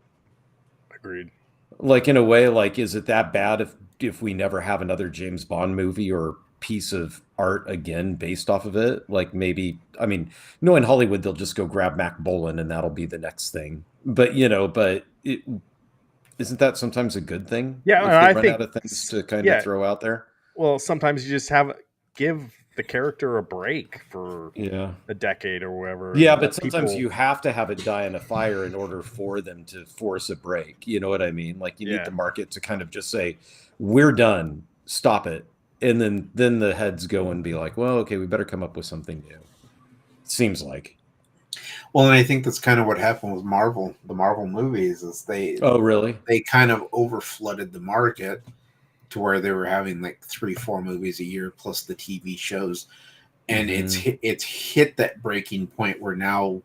agreed. Like in a way, like is it that bad if we never have another James Bond movie or piece of art again based off of it? Like maybe, I mean, knowing Hollywood, they'll just go grab Mac Bolan and that'll be the next thing. But isn't that sometimes a good thing? Yeah, if and they I run think out of things to kind of throw out there. Well, sometimes you just give the character a break for a decade or whatever. Yeah, but sometimes you have to have it die in a fire in order for them to force a break. You know what I mean? Like you need the market to kind of just say, "We're done, stop it," and then the heads go and be like, "Well, okay, we better come up with something new." It seems like. Well, and I think that's kind of what happened with Marvel. The Marvel movies is they kind of overflooded the market to where they were having like 3-4 movies a year plus the TV shows, and it's hit that breaking point where now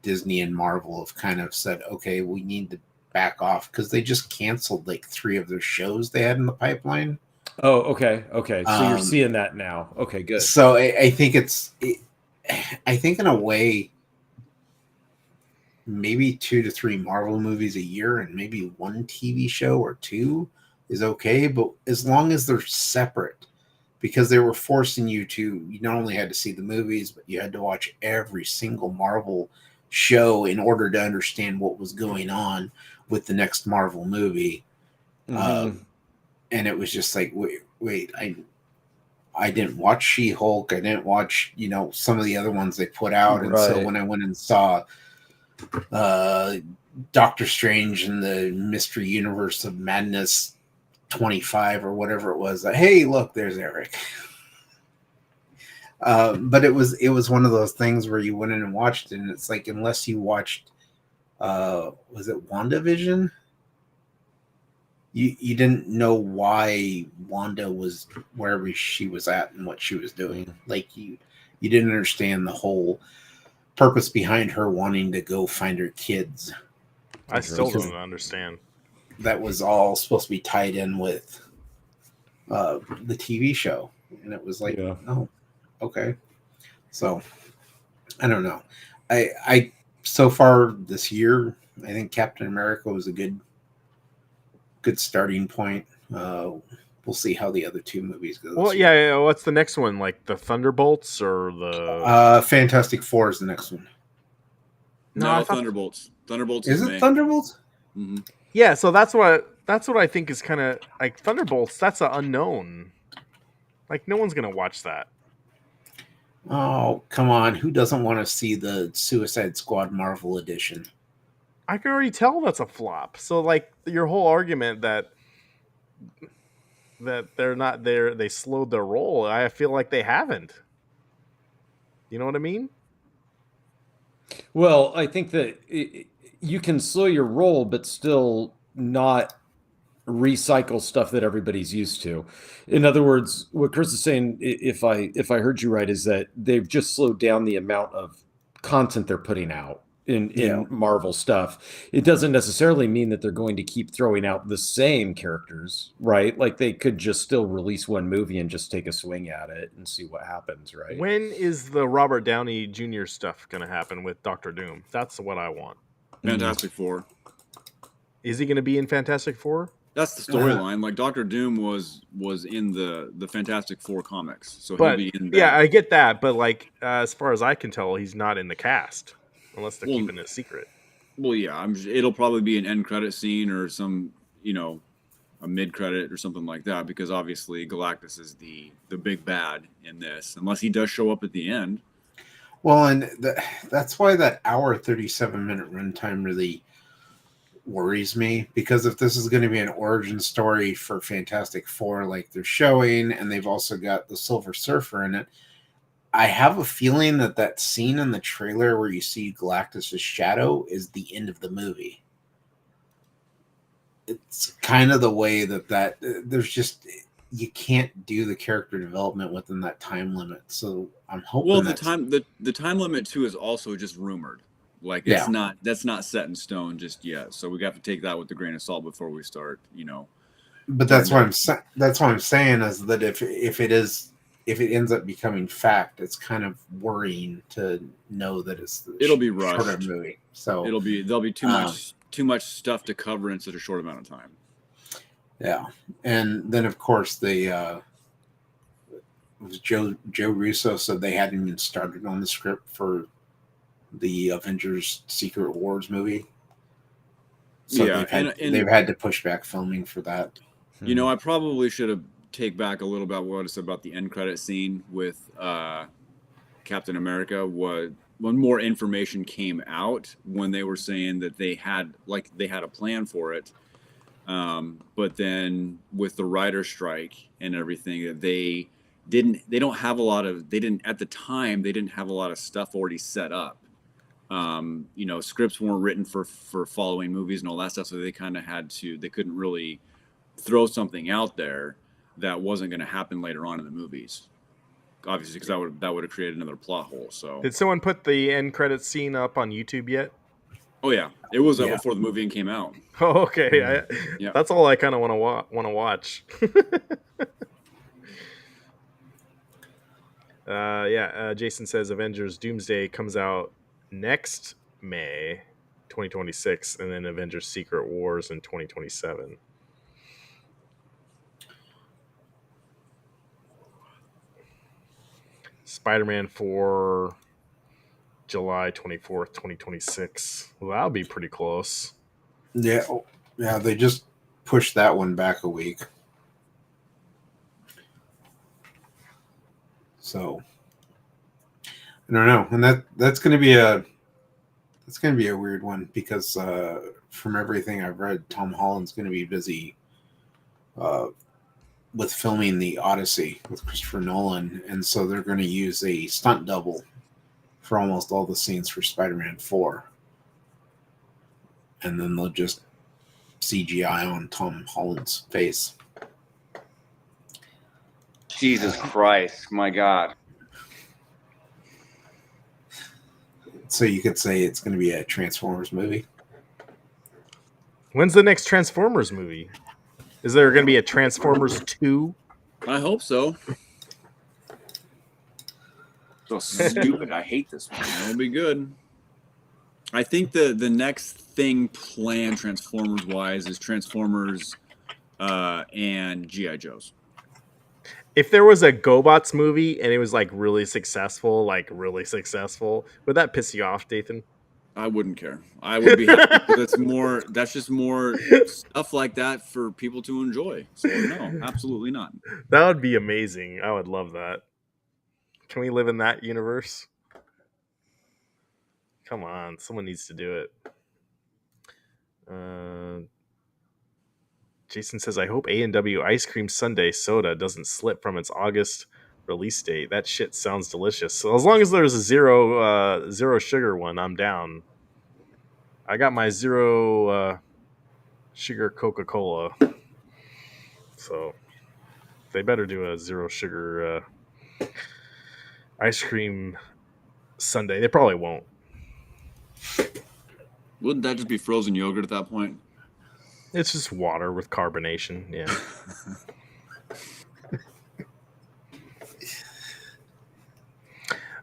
Disney and Marvel have kind of said, okay, we need to back off because they just canceled like 3 of their shows they had in the pipeline. Oh, okay. So you're seeing that now. Okay, good. So I think I think in a way, maybe 2 to 3 Marvel movies a year and maybe 1 TV show or 2 is okay, but as long as they're separate, because they were forcing you not only had to see the movies, but you had to watch every single Marvel show in order to understand what was going on with the next Marvel movie. And it was just like, wait, I didn't watch She-Hulk. I didn't watch, some of the other ones they put out. And so when I went and saw Doctor Strange and the Mystery Universe of Madness 25 or whatever it was, hey, look, there's Eric. But it was one of those things where you went in and watched it, and it's like, unless you watched was it WandaVision, you didn't know why Wanda was wherever she was at and what she was doing. Like you didn't understand the whole purpose behind her wanting to go find her kids. I still don't understand. That was all supposed to be tied in with the TV show, and it was like, oh, okay. So I don't know. I so far this year, I think Captain America was a good starting point. We'll see how the other 2 movies go. Well, yeah. What's the next one? Like the Thunderbolts or the Fantastic Four is the next one. No, Thunderbolts. Thunderbolts is it Thunderbolts? Mm-hmm. Yeah, so that's what I think is kind of like Thunderbolts. That's an unknown. Like no one's gonna watch that. Oh, come on. Who doesn't want to see the Suicide Squad Marvel edition? I can already tell that's a flop. So like your whole argument that they're not there, they slowed their roll. I feel like they haven't. You know what I mean? Well, I think that you can slow your roll, but still not recycle stuff that everybody's used to. In other words, what Chris is saying, if I heard you right, is that they've just slowed down the amount of content they're putting out in Marvel stuff. It doesn't necessarily mean that they're going to keep throwing out the same characters, right? Like they could just still release one movie and just take a swing at it and see what happens, right? When is the Robert Downey Jr. stuff going to happen with Doctor Doom? That's what I want. Fantastic Four. Is he going to be in Fantastic Four? That's the storyline. Like Doctor Doom was in the Fantastic Four comics, so But he'll be in there. yeah, I get that, but like as far as I can tell, he's not in the cast unless they're keeping it secret. Well, yeah, it'll probably be an end credit scene or some, a mid credit or something like that, because obviously Galactus is the big bad in this, unless he does show up at the end. Well, and that's why that hour 37-minute runtime really worries me, because if this is going to be an origin story for Fantastic Four like they're showing, and they've also got the Silver Surfer in it, I have a feeling that scene in the trailer where you see Galactus' shadow is the end of the movie. It's kind of the way that there's just, you can't do the character development within that time limit. So I'm hoping. Well, the time limit too is also just rumored. Like that's not set in stone just yet. So we have to take that with a grain of salt before we start. But that's what I'm saying is that if it ends up becoming fact, it's kind of worrying to know that it'll be rushed. Shorter movie. So there'll be too much stuff to cover in such a short amount of time. Yeah, and then of course Joe Russo said they hadn't even started on the script for the Avengers Secret Wars movie. So they've had to push back filming for that. I probably should have take back a little bit what I said about the end credit scene with Captain America. When more information came out, when they were saying that they had a plan for it, but then with the writer strike and everything, that they didn't have a lot of stuff already set up. Scripts weren't written for following movies and all that stuff, so they kind of they couldn't really throw something out there that wasn't going to happen later on in the movies, obviously, because that would have created another plot hole. So, did someone put the end credits scene up on YouTube yet? Oh yeah, it was up before the movie came out. Oh, okay, that's all I kind of want to watch. Jason says Avengers Doomsday comes out next May 2026, and then Avengers Secret Wars in 2027. Spider-Man 4, July 24th, 2026. Well, that'll be pretty close. Yeah, they just pushed that one back a week. So I don't know, and that's going to be a weird one, because from everything I've read, Tom Holland's going to be busy with filming the Odyssey with Christopher Nolan, and so they're going to use a stunt double for almost all the scenes for Spider-Man 4, and then they'll just CGI on Tom Holland's face. Jesus Christ, my God. So you could say it's going to be a Transformers movie. When's the next Transformers movie? Is there going to be a Transformers 2? I hope so. So stupid. I hate this one. It'll be good. I think the next thing planned Transformers-wise is Transformers and G.I. Joes. If there was a GoBots movie and it was really successful, would that piss you off, Dathan? I wouldn't care. I would be happy. That's just more stuff like that for people to enjoy. So no, absolutely not. That would be amazing. I would love that. Can we live in that universe? Come on, someone needs to do it. Jason says, I hope A&W Ice Cream Sundae Soda doesn't slip from its August release date. That shit sounds delicious. So as long as there's a zero sugar one, I'm down. I got my zero sugar Coca-Cola. So they better do a zero sugar ice cream sundae. They probably won't. Wouldn't that just be frozen yogurt at that point? It's just water with carbonation. Yeah.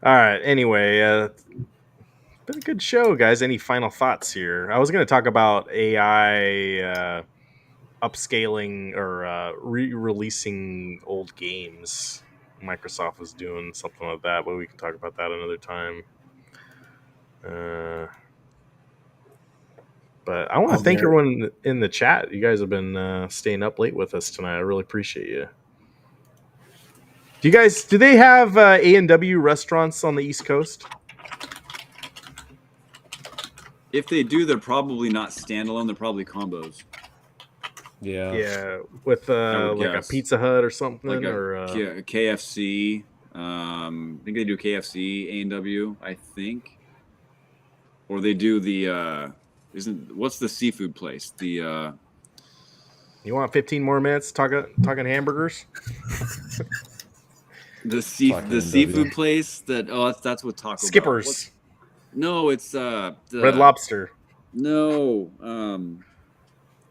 All right. Anyway, been a good show, guys. Any final thoughts here? I was going to talk about AI upscaling or re-releasing old games. Microsoft was doing something like that, but we can talk about that another time. But I want to thank everyone in the chat. You guys have been staying up late with us tonight. I really appreciate you. Do they have A&W restaurants on the East Coast? If they do, they're probably not standalone. They're probably combos. Yeah, with like a Pizza Hut or something, like or a KFC. I think they do KFC, A&W, I think, or they do the what's the seafood place? The you want 15 more minutes talking hamburgers? the seafood place that's what Taco Skippers. No, it's Red Lobster. No,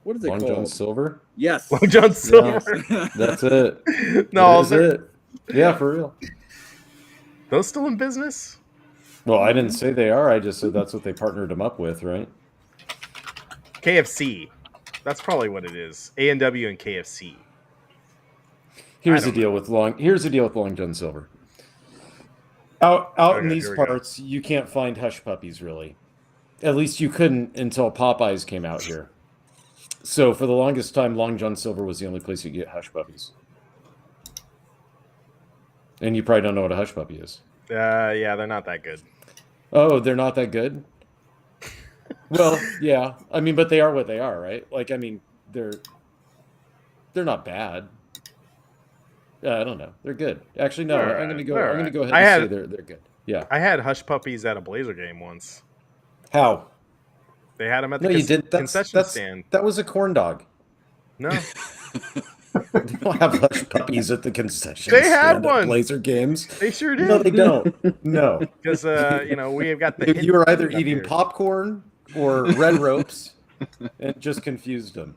what is it Long called? John Silver? Yes. Long John Silver. Yeah, that's it. No, that is it. Yeah, for real. Those still in business? Well, I didn't say they are. I just said that's what they partnered them up with, right? KFC. That's probably what it is. A&W and KFC. Here's the deal with Long John Silver. Out in these parts, you can't find hush puppies, really. At least you couldn't until Popeyes came out here. So for the longest time, Long John Silver was the only place you get hush puppies. And you probably don't know what a hush puppy is. Yeah, they're not that good. Oh, they're not that good? Well, yeah. I mean, but they are what they are, right? Like, I mean, they're not bad. I don't know. They're good. Actually, no. I'm going to go ahead and say they're good. Yeah. I had hush puppies at a Blazer game once. How? They had them at the concession stand. That was a corn dog. No. They don't have hush puppies at the concession They stand had one. at Blazer games. They sure did. No, they don't. No. Because, we have got the... You were either eating popcorn or red ropes and just confused them.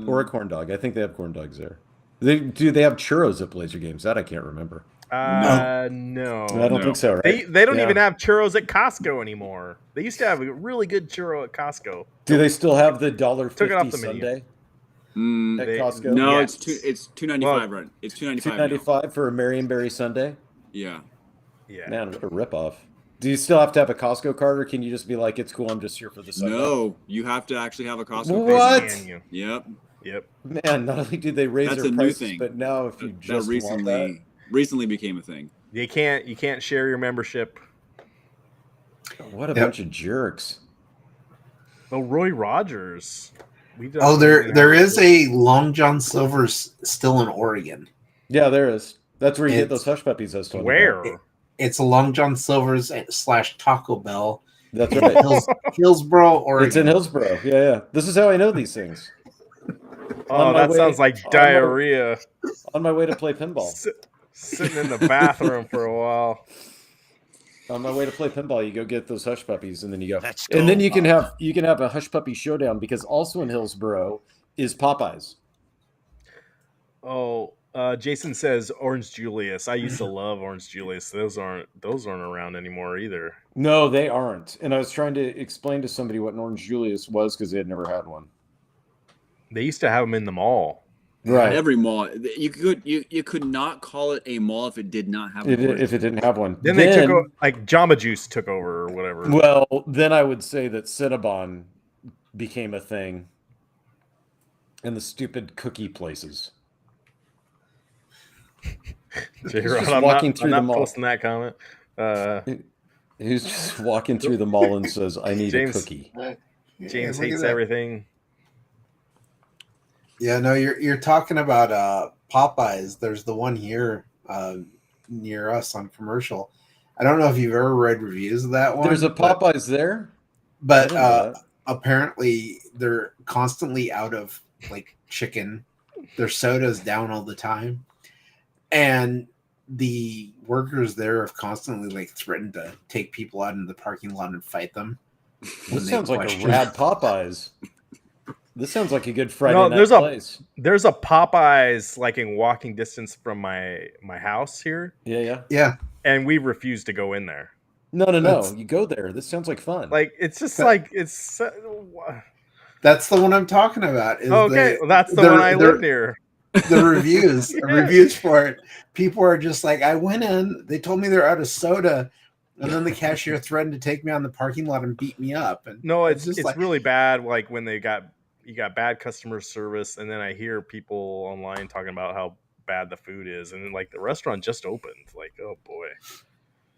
Or a corn dog. I think they have corn dogs there. They have churros at Blazer games? That I can't remember. No. I don't think so, right? They don't even have churros at Costco anymore. They used to have a really good churro at Costco. Do they still have the $1.50 Took it off the menu. sundae at Costco? No, Yes. it's $2.95, right? It's $2.95. $2.95 for a Marionberry sundae? Yeah. Yeah. Man, what a ripoff. Do you still have to have a Costco card, or can you just be like, it's cool, I'm just here for the sundae? No, you have to actually have a Costco What? card. Yep. Man, not only did they raise That's their a prices, new thing. but now if you just want that, recently became a thing. You can't share your membership. what a bunch of jerks. Oh, Roy Rogers. There is a Long John Silver's still in Oregon. Yeah, there is. That's where you get those hush puppies. I was talking Where? about. It's a Long John Silver's / Taco Bell. That's right. Hillsboro, Oregon. It's in Hillsboro. Yeah. This is how I know these things. Oh, that sounds like diarrhea. On my way to play pinball. Sitting in the bathroom for a while. On my way to play pinball, you go get those hush puppies, and then you go. And then you can have a hush puppy showdown, because also in Hillsboro is Popeyes. Oh, Jason says Orange Julius. I used to love Orange Julius. Those aren't around anymore either. No, they aren't. And I was trying to explain to somebody what an Orange Julius was, because they had never had one. They used to have them in the mall. Right. Every mall. You could not call it a mall if it did not have if it didn't have one. Then they took over, like Jamba Juice took over or whatever. Well, then I would say that Cinnabon became a thing. And the stupid cookie places. J-Rod, just I'm walking not, through I'm the not mall. posting that comment. Who's just walking through the mall and says, "I need James- a cookie." James look at hates that. everything. Yeah, no, you're talking about Popeyes. There's the one here near us on Commercial. I don't know if you've ever read reviews of that one. There's a Popeyes there, but I didn't know that. apparently they're constantly out of like chicken. Their soda's down all the time, and the workers there have constantly like threatened to take people out into the parking lot and fight them. when This they sounds like a question- rad Popeyes. This sounds like a good Friday No, night there's a- place. There's a Popeyes like in walking distance from my house here, Yeah. Yeah, and we refuse to go in there. No. That's- You go there. This sounds like fun. Like it's just That- like it's. that's the one I'm talking about. Is Okay, the, well, that's the they're- one I they're- live near. the reviews Yeah. reviews for it, people are just like, I went in, they told me they're out of soda, and then the cashier threatened to take me on the parking lot and beat me up. And No, it's just it's like, really bad. Like when you got bad customer service, and then I hear people online talking about how bad the food is, and then like the restaurant just opened. Like, oh boy.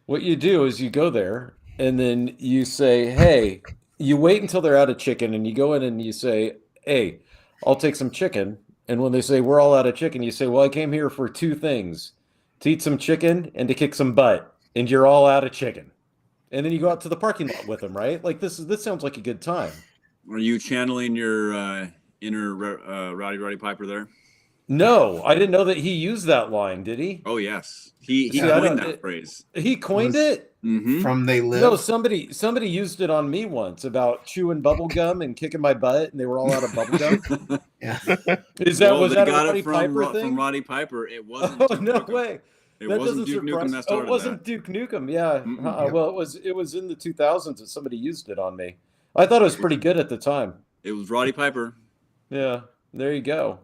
What you do is you go there and then you say, "Hey," you wait until they're out of chicken, and you go in and you say, "Hey, I'll take some chicken." And when they say we're all out of chicken, you say, "Well, I came here for two things: to eat some chicken and to kick some butt, and you're all out of chicken." And then you go out to the parking lot with them, right? Like this sounds like a good time. Are you channeling your inner Roddy Piper there? No, I didn't know that he used that line. Did he? Oh yes, he See, I coined don't- that phrase. He coined Was- it. Mm-hmm. from They Live. No, somebody used it on me once about chewing bubble gum and kicking my butt, and they were all out of bubble gum. Yeah. Is that Well, was they that a got Roddy it from, Piper from thing? Roddy Piper. It wasn't. Oh Duke no Nukem. way! It That wasn't doesn't Duke Nukem surprise. that Oh, started it wasn't that. Duke Nukem. Yeah. Mm-mm. Well, it was in the 2000s that somebody used it on me. I thought it was pretty good at the time. It was Roddy Piper. Yeah. There you go.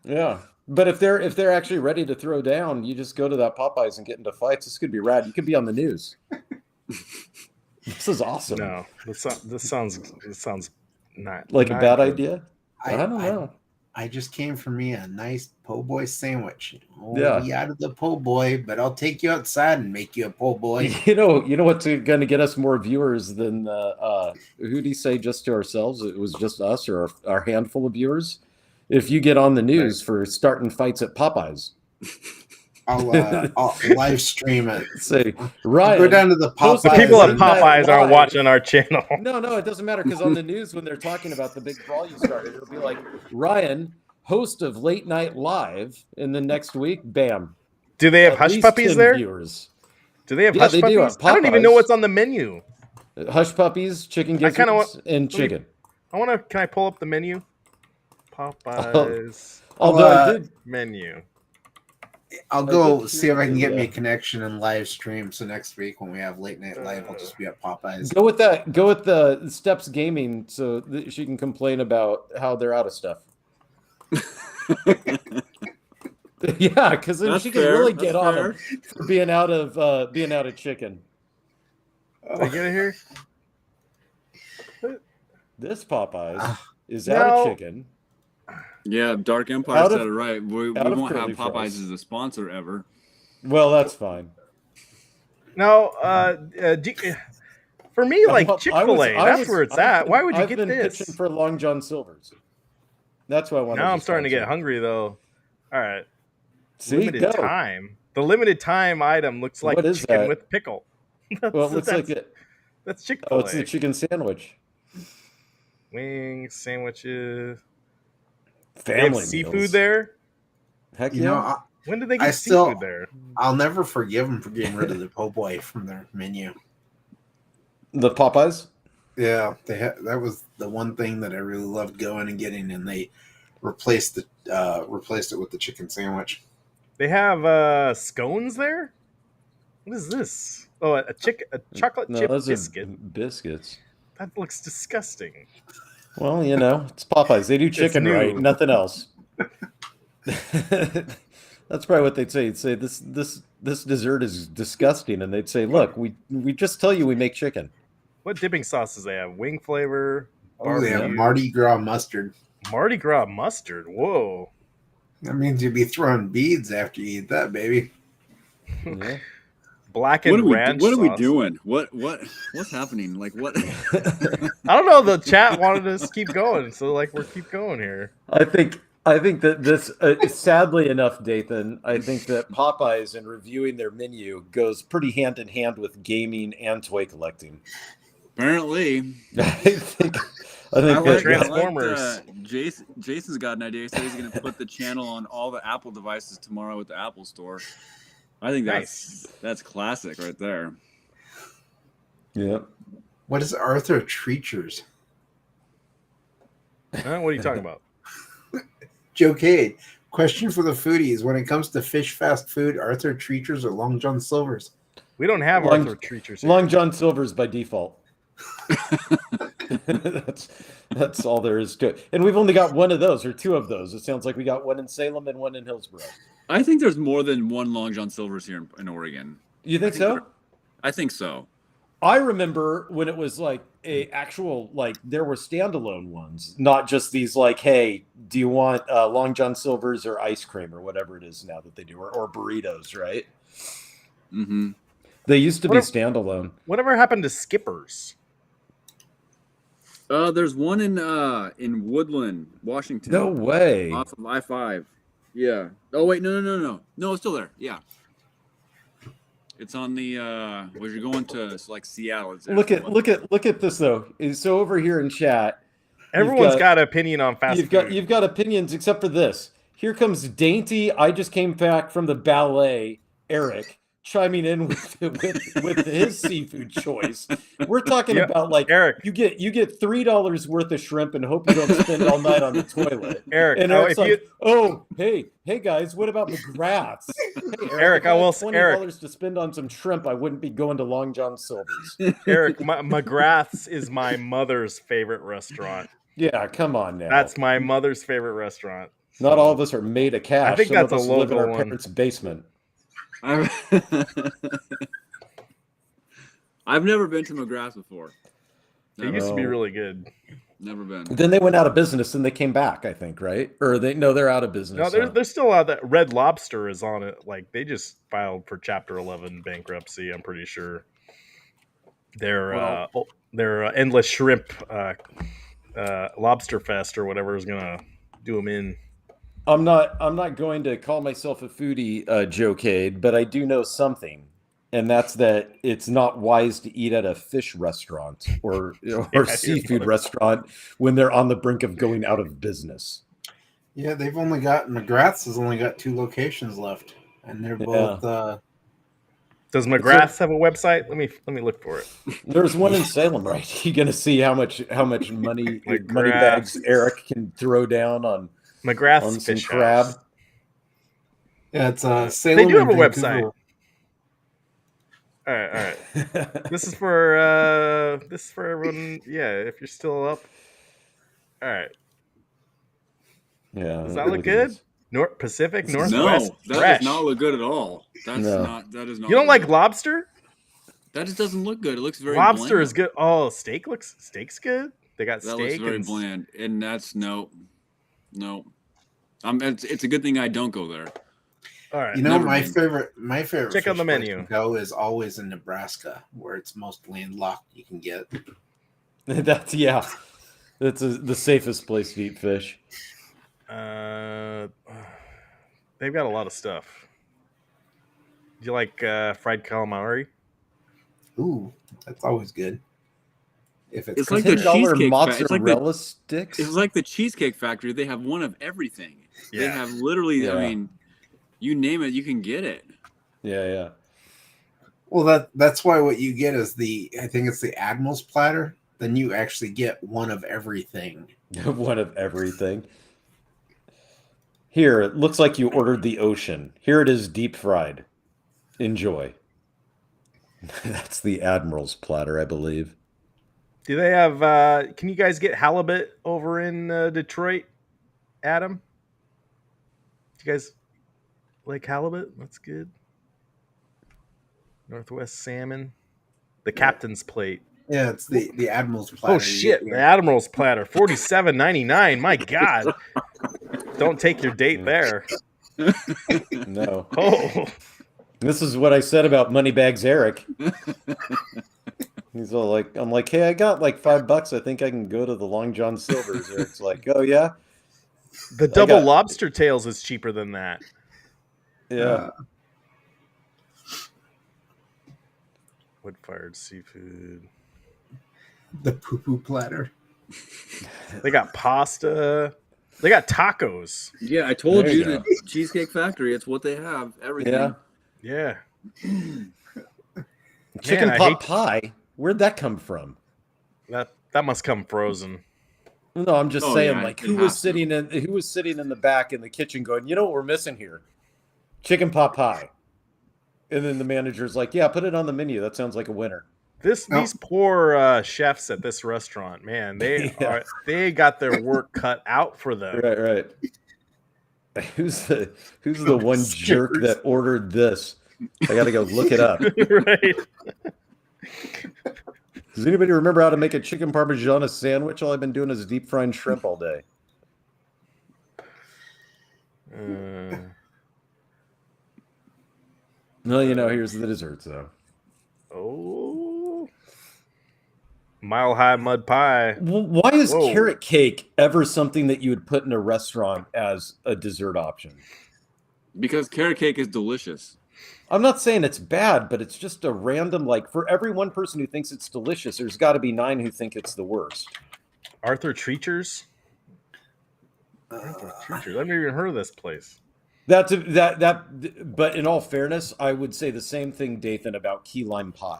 Yeah. But if they're actually ready to throw down, you just go to that Popeyes and get into fights. This could be rad. You could be on the news. This is awesome. No, this sounds not Like a not bad good. idea? I don't know. I just came for me a nice po' boy sandwich. Oh, Yeah. be out of the po' boy, but I'll take you outside and make you a po' boy. You know what's going to get us more viewers than who do you say just to ourselves? It was just us or our handful of viewers. If you get on the news for starting fights at Popeyes, I'll live stream it. say I'll Ryan. go down to the Those The Popeyes. people at and- Popeyes aren't Live. watching our channel. No, it doesn't matter because on the news when they're talking about the big brawl you started, it'll be like Ryan, host of Late Night Live, and then next week, bam. Do they have at hush least puppies 10 there? Viewers. Do they have Yeah, hush they do puppies? at I don't even know Popeyes. what's on the menu. Hush puppies, chicken I kinda gizzards, and let me- chicken. Can I pull up the menu? Popeyes Although I uh, did, menu. I'll I go did see if I can hear get me a that. connection and live stream. So next week when we have Late Night Live, I'll just be at Popeyes. go with that. Go with the Steps Gaming so that she can complain about how they're out of stuff. Yeah, because then That's she can fair, really that's get on fair. them for being out of chicken. Did I get it here? This Popeyes is No. out of chicken. Yeah, Dark Empire Out said of- it right. We out of won't have curly Popeyes fries. as a sponsor ever. Well, that's fine. No, for me, like Well, Chick-fil-A, that's where it's at. Why would you I've get been this? pitching for Long John Silver's. That's why I want. Now I'm starting to get hungry, though. All right. See, Limited go. time. The limited time item looks like What is chicken that? with pickle. Well, it looks like it. That's Oh, Chick-fil-A. it's the chicken sandwich. Wings, sandwiches. Family They have meals. seafood there. Heck You yeah. know, When did they I get still- seafood there? I'll never forgive them for getting rid of the po' boy from their menu. The Popeyes. Yeah, that was the one thing that I really loved going and getting, and they replaced it with the chicken sandwich. They have scones there. What is this? Oh, a chocolate No, chip those biscuit. are biscuits. That looks disgusting. Well, it's Popeyes. They do chicken new. right, nothing else. That's probably what they'd say. They'd say this dessert is disgusting, and they'd say, "Look, we just tell you we make chicken." What dipping sauces they have? Wing flavor. Oh, they have barbecue, Mardi Gras mustard. Mardi Gras mustard. Whoa. That means you'd be throwing beads after you eat that, baby. Yeah. Blackened ranch What are we sauce. doing? What's happening? Like what? I don't know. The chat wanted us to keep going, so like we're keep going here. I think that this, sadly enough, Dathan, I think that Popeyes and reviewing their menu goes pretty hand in hand with gaming and toy collecting. Apparently, I think Transformers. Jason's got an idea. He said he's going to put the channel on all the Apple devices tomorrow at the Apple Store. I think that's classic right there. Yeah. What is Arthur Treachers? What are you talking about? Joe Cade. Question for the foodies. When it comes to fish fast food, Arthur Treachers or Long John Silver's? We don't have Arthur Treachers here. Long John Silver's by default. that's all there is to it. And we've only got one of those, or two of those. It sounds like we got one in Salem and one in Hillsborough. I think there's more than one Long John Silver's here in Oregon. You think so? I think so. I remember when it was like a actual, like there were standalone ones, not just these like, hey, do you want Long John Silver's or ice cream or whatever it is now that they do, or burritos, right? Mm-hmm. They used to be standalone. Whatever happened to Skippers? There's one in Woodland, Washington. No way. Off of I-5. Yeah. Oh wait, no. No, it's still there. Yeah. It's on the where you're going to like Seattle. It's Look at this though. So over here in chat, everyone's got an opinion on fast food. You've got opinions except for this. Here comes Dainty. I just came back from the ballet. Eric chiming in with his seafood choice. We're talking about like Eric. You get $3 worth of shrimp and hope you don't spend all night on the toilet. Eric, and Eric's like, hey guys, what about McGrath's? Hey, Eric, I will $20 to spend on some shrimp. I wouldn't be going to Long John Silver's. Eric, McGrath's is my mother's favorite restaurant. Yeah, come on now. That's my mother's favorite restaurant. Not all of us are made of cash. I think Some that's of us a local live in our one. parents' basement. I've never been to McGrath's before. It used to be really good. Never been. Then they went out of business and they came back, I think, right? Or they're out of business. No, they're still out. That Red Lobster is on it. Like they just filed for Chapter 11 bankruptcy. I'm pretty sure. Their endless shrimp lobster fest or whatever is gonna do them in. I'm not going to call myself a foodie, Joe Cade, but I do know something, and that's that it's not wise to eat at a fish restaurant or seafood restaurant when they're on the brink of going out of business. Yeah, McGrath's has only got 2 locations left, and they're both. Does McGrath's have a website? Let me look for it. There's one in Salem, right? You're gonna see how much money bags Eric can throw down on. McGrath's Fish crab. House. Yeah, it's Salem. They do have a Vancouver. website. All right. This is for everyone. Yeah, if you're still up. All right. Yeah. Does that look good? Pacific Northwest. No, that fresh. does not look good at all. That is not. You don't like lobster? That just doesn't look good. It looks very. Lobster bland. is good. Oh, steak's good. They got that steak. Looks very bland, and that's no. It's a good thing I don't go there. All right. You know, my favorite. Check out the menu. To go is always in Nebraska, where it's most landlocked you can get. That's the safest place to eat fish. They've got a lot of stuff. Do you like fried calamari? Ooh, that's always good. If it's like the cheesecake mozzarella sticks. It's like the Cheesecake Factory. They have one of everything. Yeah. They have literally. I mean, you name it, you can get it. Yeah. Well, that's why what you get is I think it's the Admiral's platter. Then you actually get one of everything. One of everything. Here, it looks like you ordered the ocean. Here it is, deep fried. Enjoy. That's the Admiral's platter, I believe. Do they have? Can you guys get halibut over in Detroit, Adam? Do you guys like halibut? That's good. Northwest salmon, the captain's plate. Yeah, it's the Admiral's platter. Oh shit, the Admiral's platter, $47.99. My God. Don't take your date there. No. Oh, This is what I said about Moneybags Eric. He's all like, I'm like, hey, I got like $5. I think I can go to the Long John Silver's. Eric's like, oh yeah, the double lobster tails is cheaper than that. yeah. Wood-fired seafood. The poo-poo platter. They got pasta. They got tacos. Yeah, I told There you you go. the Cheesecake Factory. It's what they have. Everything. Yeah. Yeah. Chicken I pot hate- pie. Where'd that come from? That must come frozen. No, I'm just Oh, saying, yeah, like, it who has was to. sitting in the back in the kitchen going, you know what we're missing here? Chicken pot pie. And then the manager's like, yeah, put it on the menu. That sounds like a winner. These poor chefs at this restaurant, man, Yeah. they got their work cut out for them. Right. Who's the one jerk Skippers. that ordered this? I gotta go look it up. Right. Does anybody remember how to make a chicken parmigiana sandwich? All I've been doing is deep frying shrimp all day. No, here's the desserts though. Oh, Mile High Mud Pie. Why is Whoa. carrot cake ever something that you would put in a restaurant as a dessert option? Because carrot cake is delicious. I'm not saying it's bad, but it's just a random, like, for every one person who thinks it's delicious, there's got to be 9 who think it's the worst. Arthur Treacher's. Arthur Treacher's. I've never even heard of this place. But in all fairness, I would say the same thing, Dathan, about key lime pie.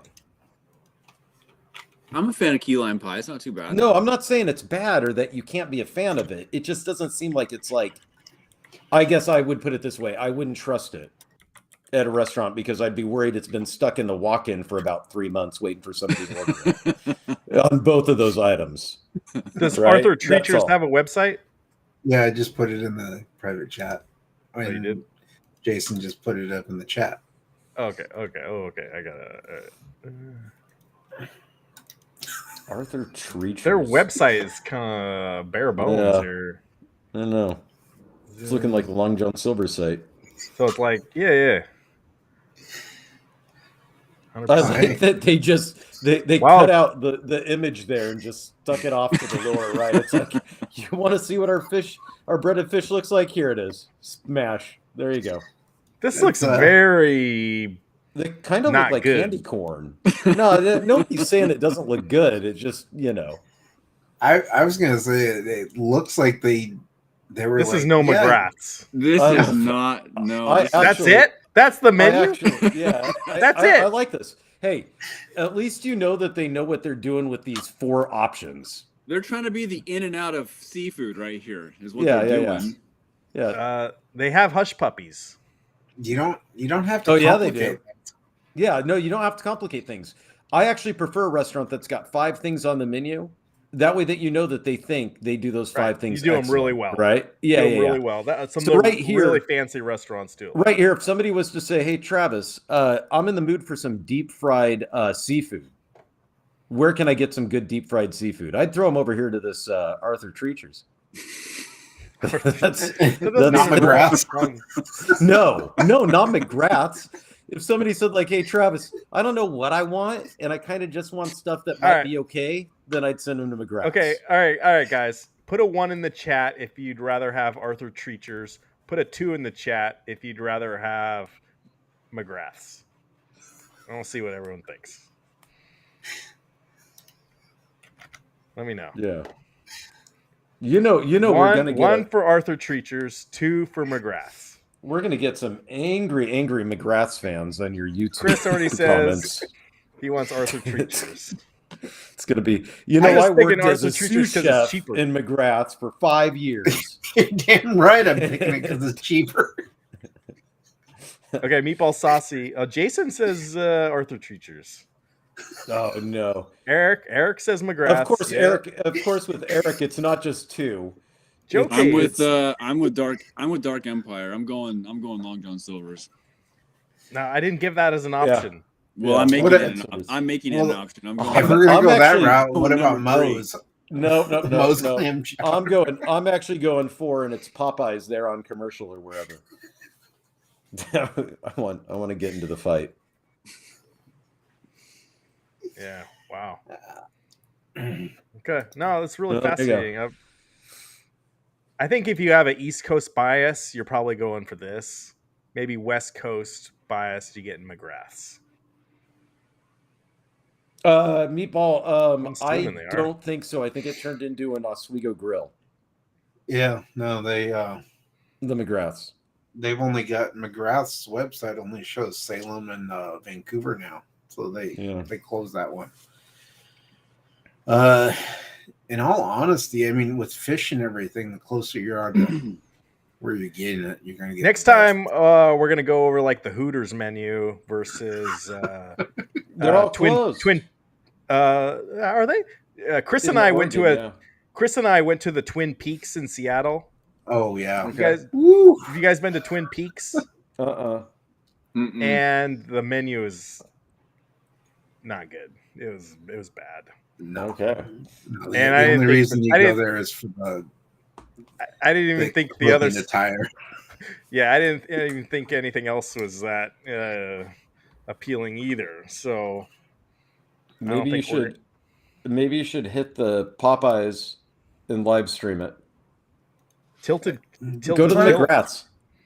I'm a fan of key lime pie. It's not too bad. No, I'm not saying it's bad or that you can't be a fan of it. It just doesn't seem like it's like, I guess I would put it this way. I wouldn't trust it at a restaurant because I'd be worried it's been stuck in the walk-in for about 3 months waiting for somebody to order it on both of those items. Does Right? Arthur That's Treacher's all. have a website? Yeah, I just put it in the private chat. Oh, you did? Jason just put it up in the chat. Okay. I gotta. Arthur Treacher's. Their website is kind of bare bones Yeah. here. I don't know. It's looking like the Long John Silver site. So it's like, yeah. I 100%. like that they Wow. cut out the image there and just stuck it off to the lower right. It's like, you want to see what our breaded fish looks like? Here it is. Smash. There you go. This looks very. They kind of Not look like good. candy corn. No, nobody's saying it doesn't look good. It just, I was gonna say it looks like they were. This like, is no yeah, McGrath's. This I- is not. No. I- this- That's Actually- it. That's the menu. That's it. I like this. Hey, at least you know that they know what they're doing with these 4 options. they're trying to be the in and out of seafood right here. Is what Yeah, they're yeah, doing. Yeah. They have hush puppies. You don't have to. Oh, yeah, they complicate do. Yeah, no, you don't have to complicate things. I actually prefer a restaurant that's got 5 things on the menu. That way that you know that they think they do those 5 Right. things. You do 'em really excellent, well. Right? Yeah, Do yeah, really yeah. well. Some So of the right here- really fancy restaurants do. Right here, if somebody was to say, hey, Travis, I'm in the mood for some deep fried seafood. Where can I get some good deep fried seafood? I'd throw them over here to this Arthur Treacher's. that's Not McGrath's. No, not McGrath's. If somebody said like, "Hey, Travis, I don't know what I want, and I kind of just want stuff that might All right. be okay," then I'd send them to McGrath's. Okay, all right, guys. Put a 1 in the chat if you'd rather have Arthur Treacher's. Put a 2 in the chat if you'd rather have McGrath's. I want to see what everyone thinks. Let me know. Yeah. You know, we're gonna get one for Arthur Treacher's, 2 for McGrath's. we're gonna get some angry McGrath's fans on your YouTube. Chris already comments. says he wants Arthur Treacher's. It's gonna be. I was I thinking worked as a Arthur Treacher's sous 'cause it's chef cheaper. in McGrath's for 5 years. You're damn right. I'm picking it because it's cheaper. Okay, Meatball Saucy. Jason says Arthur Treacher's. Oh no! Eric says McGrath's. Of course, Yeah. Eric. Of course, with Eric, it's not just 2. Joe I'm Case. with Dark Empire. I'm going Long John Silver's. No, I didn't give that as an option. Well, Yeah. I'm making What it. I'm making it an well, option. I'm If going. we're gonna I'm go that actually route, what going about number 3. Moe's? No. Moe's clam chowder. I'm actually going for, and it's Popeyes there on commercial or wherever. I want to get into the fight. Yeah. Wow. Okay. No, that's really Well, there you go. fascinating. I think if you have an East Coast bias, you're probably going for this. Maybe West Coast bias, you get in McGrath's. Meatball. I'm assuming they I are. don't think so. I think it turned into an Oswego grill. Yeah, no, The McGraths. they've only got McGrath's website only shows Salem and Vancouver now, so they closed that one. In all honesty, I mean, with fish and everything, the closer you are to where you're getting it, you're going to get. Next time, we're gonna go over like the Hooters menu versus They're all closed. Are they? Chris and I went to the Twin Peaks in Seattle. Oh yeah, Have you guys been to Twin Peaks? Mm-mm. And the menu is not good. It was bad. No. Okay. No, And the only reason you go there is for the. I didn't even think the other attire. Yeah, I didn't even think anything else was that appealing either. So Maybe you should hit the Popeyes and live stream it. Tilted Go to the McGraths.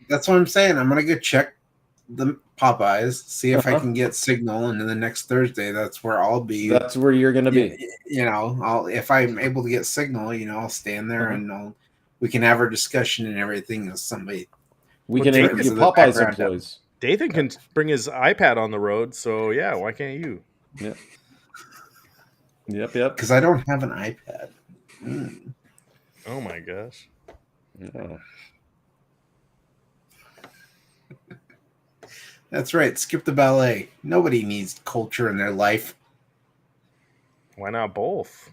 That's what I'm saying. I'm gonna go check the Popeyes, see if I can get signal, and then the next Thursday, that's where I'll be. That's where you're gonna be. You know, if I'm able to get signal, I'll stand there and we can have our discussion and everything as somebody. We can interview Popeyes employees. Dathan can bring his iPad on the road, so yeah, why can't you? Yep. Because I don't have an iPad. Oh my gosh. Yeah. That's right. Skip the ballet. Nobody needs culture in their life. Why not both?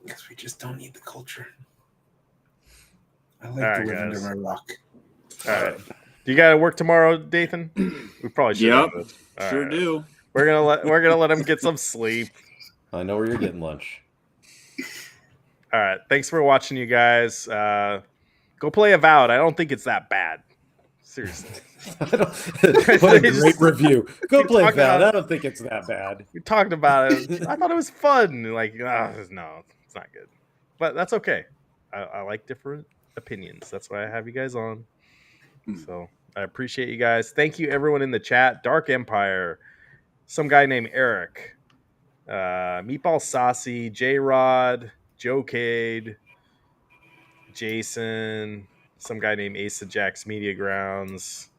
Because we just don't need the culture. I like to live under my rock. All right. Do you got to work tomorrow, Dathan? We probably should. Yep. Sure do. We're gonna let him get some sleep. I know where you're getting lunch. All right. Thanks for watching, you guys. Go play Avowed. I don't think it's that bad. Seriously. What a great review. Go play Avowed. I don't think it's that bad. We talked about it. I thought it was fun. Like, no, it's not good. But that's okay. I like different opinions. That's why I have you guys on. So I appreciate you guys. Thank you, everyone in the chat. Dark Empire, some guy named Eric, Meatball Saucy, J-Rod, Joe Cade, Jason, some guy named Asa Jack's Media Grounds.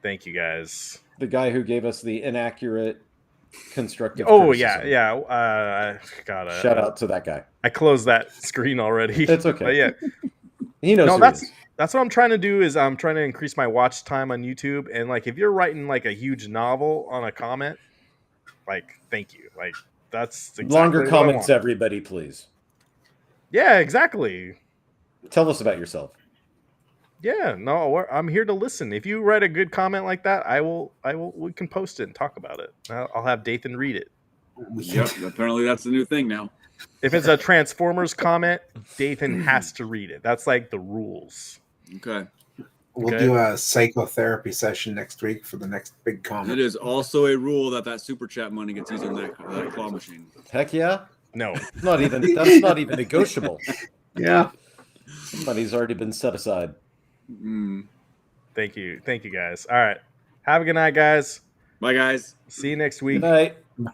Thank you guys. The guy who gave us the inaccurate constructive criticism. Shout out to that guy. I closed that screen already. It's okay. But yeah. He knows. No, that's what I'm trying to do. Is I'm trying to increase my watch time on YouTube. And like, if you're writing like a huge novel on a comment, like, thank you. Like, that's exactly longer what comments, everybody, please. Yeah, exactly. Tell us about yourself. Yeah, no, I'm here to listen. If you write a good comment like that, I will. We can post it and talk about it. I'll have Dathan read it. Yep. Apparently, that's the new thing now. If it's a Transformers comment, Dathan has to read it. That's like the rules. Okay. We'll do a psychotherapy session next week for the next big comment. It is also a rule that super chat money gets used on that claw machine. Heck yeah. No. That's not even negotiable. Yeah. Money's already been set aside. Thank you, guys. All right, have a good night, guys. Bye, guys. See you next week. Good night. Bye.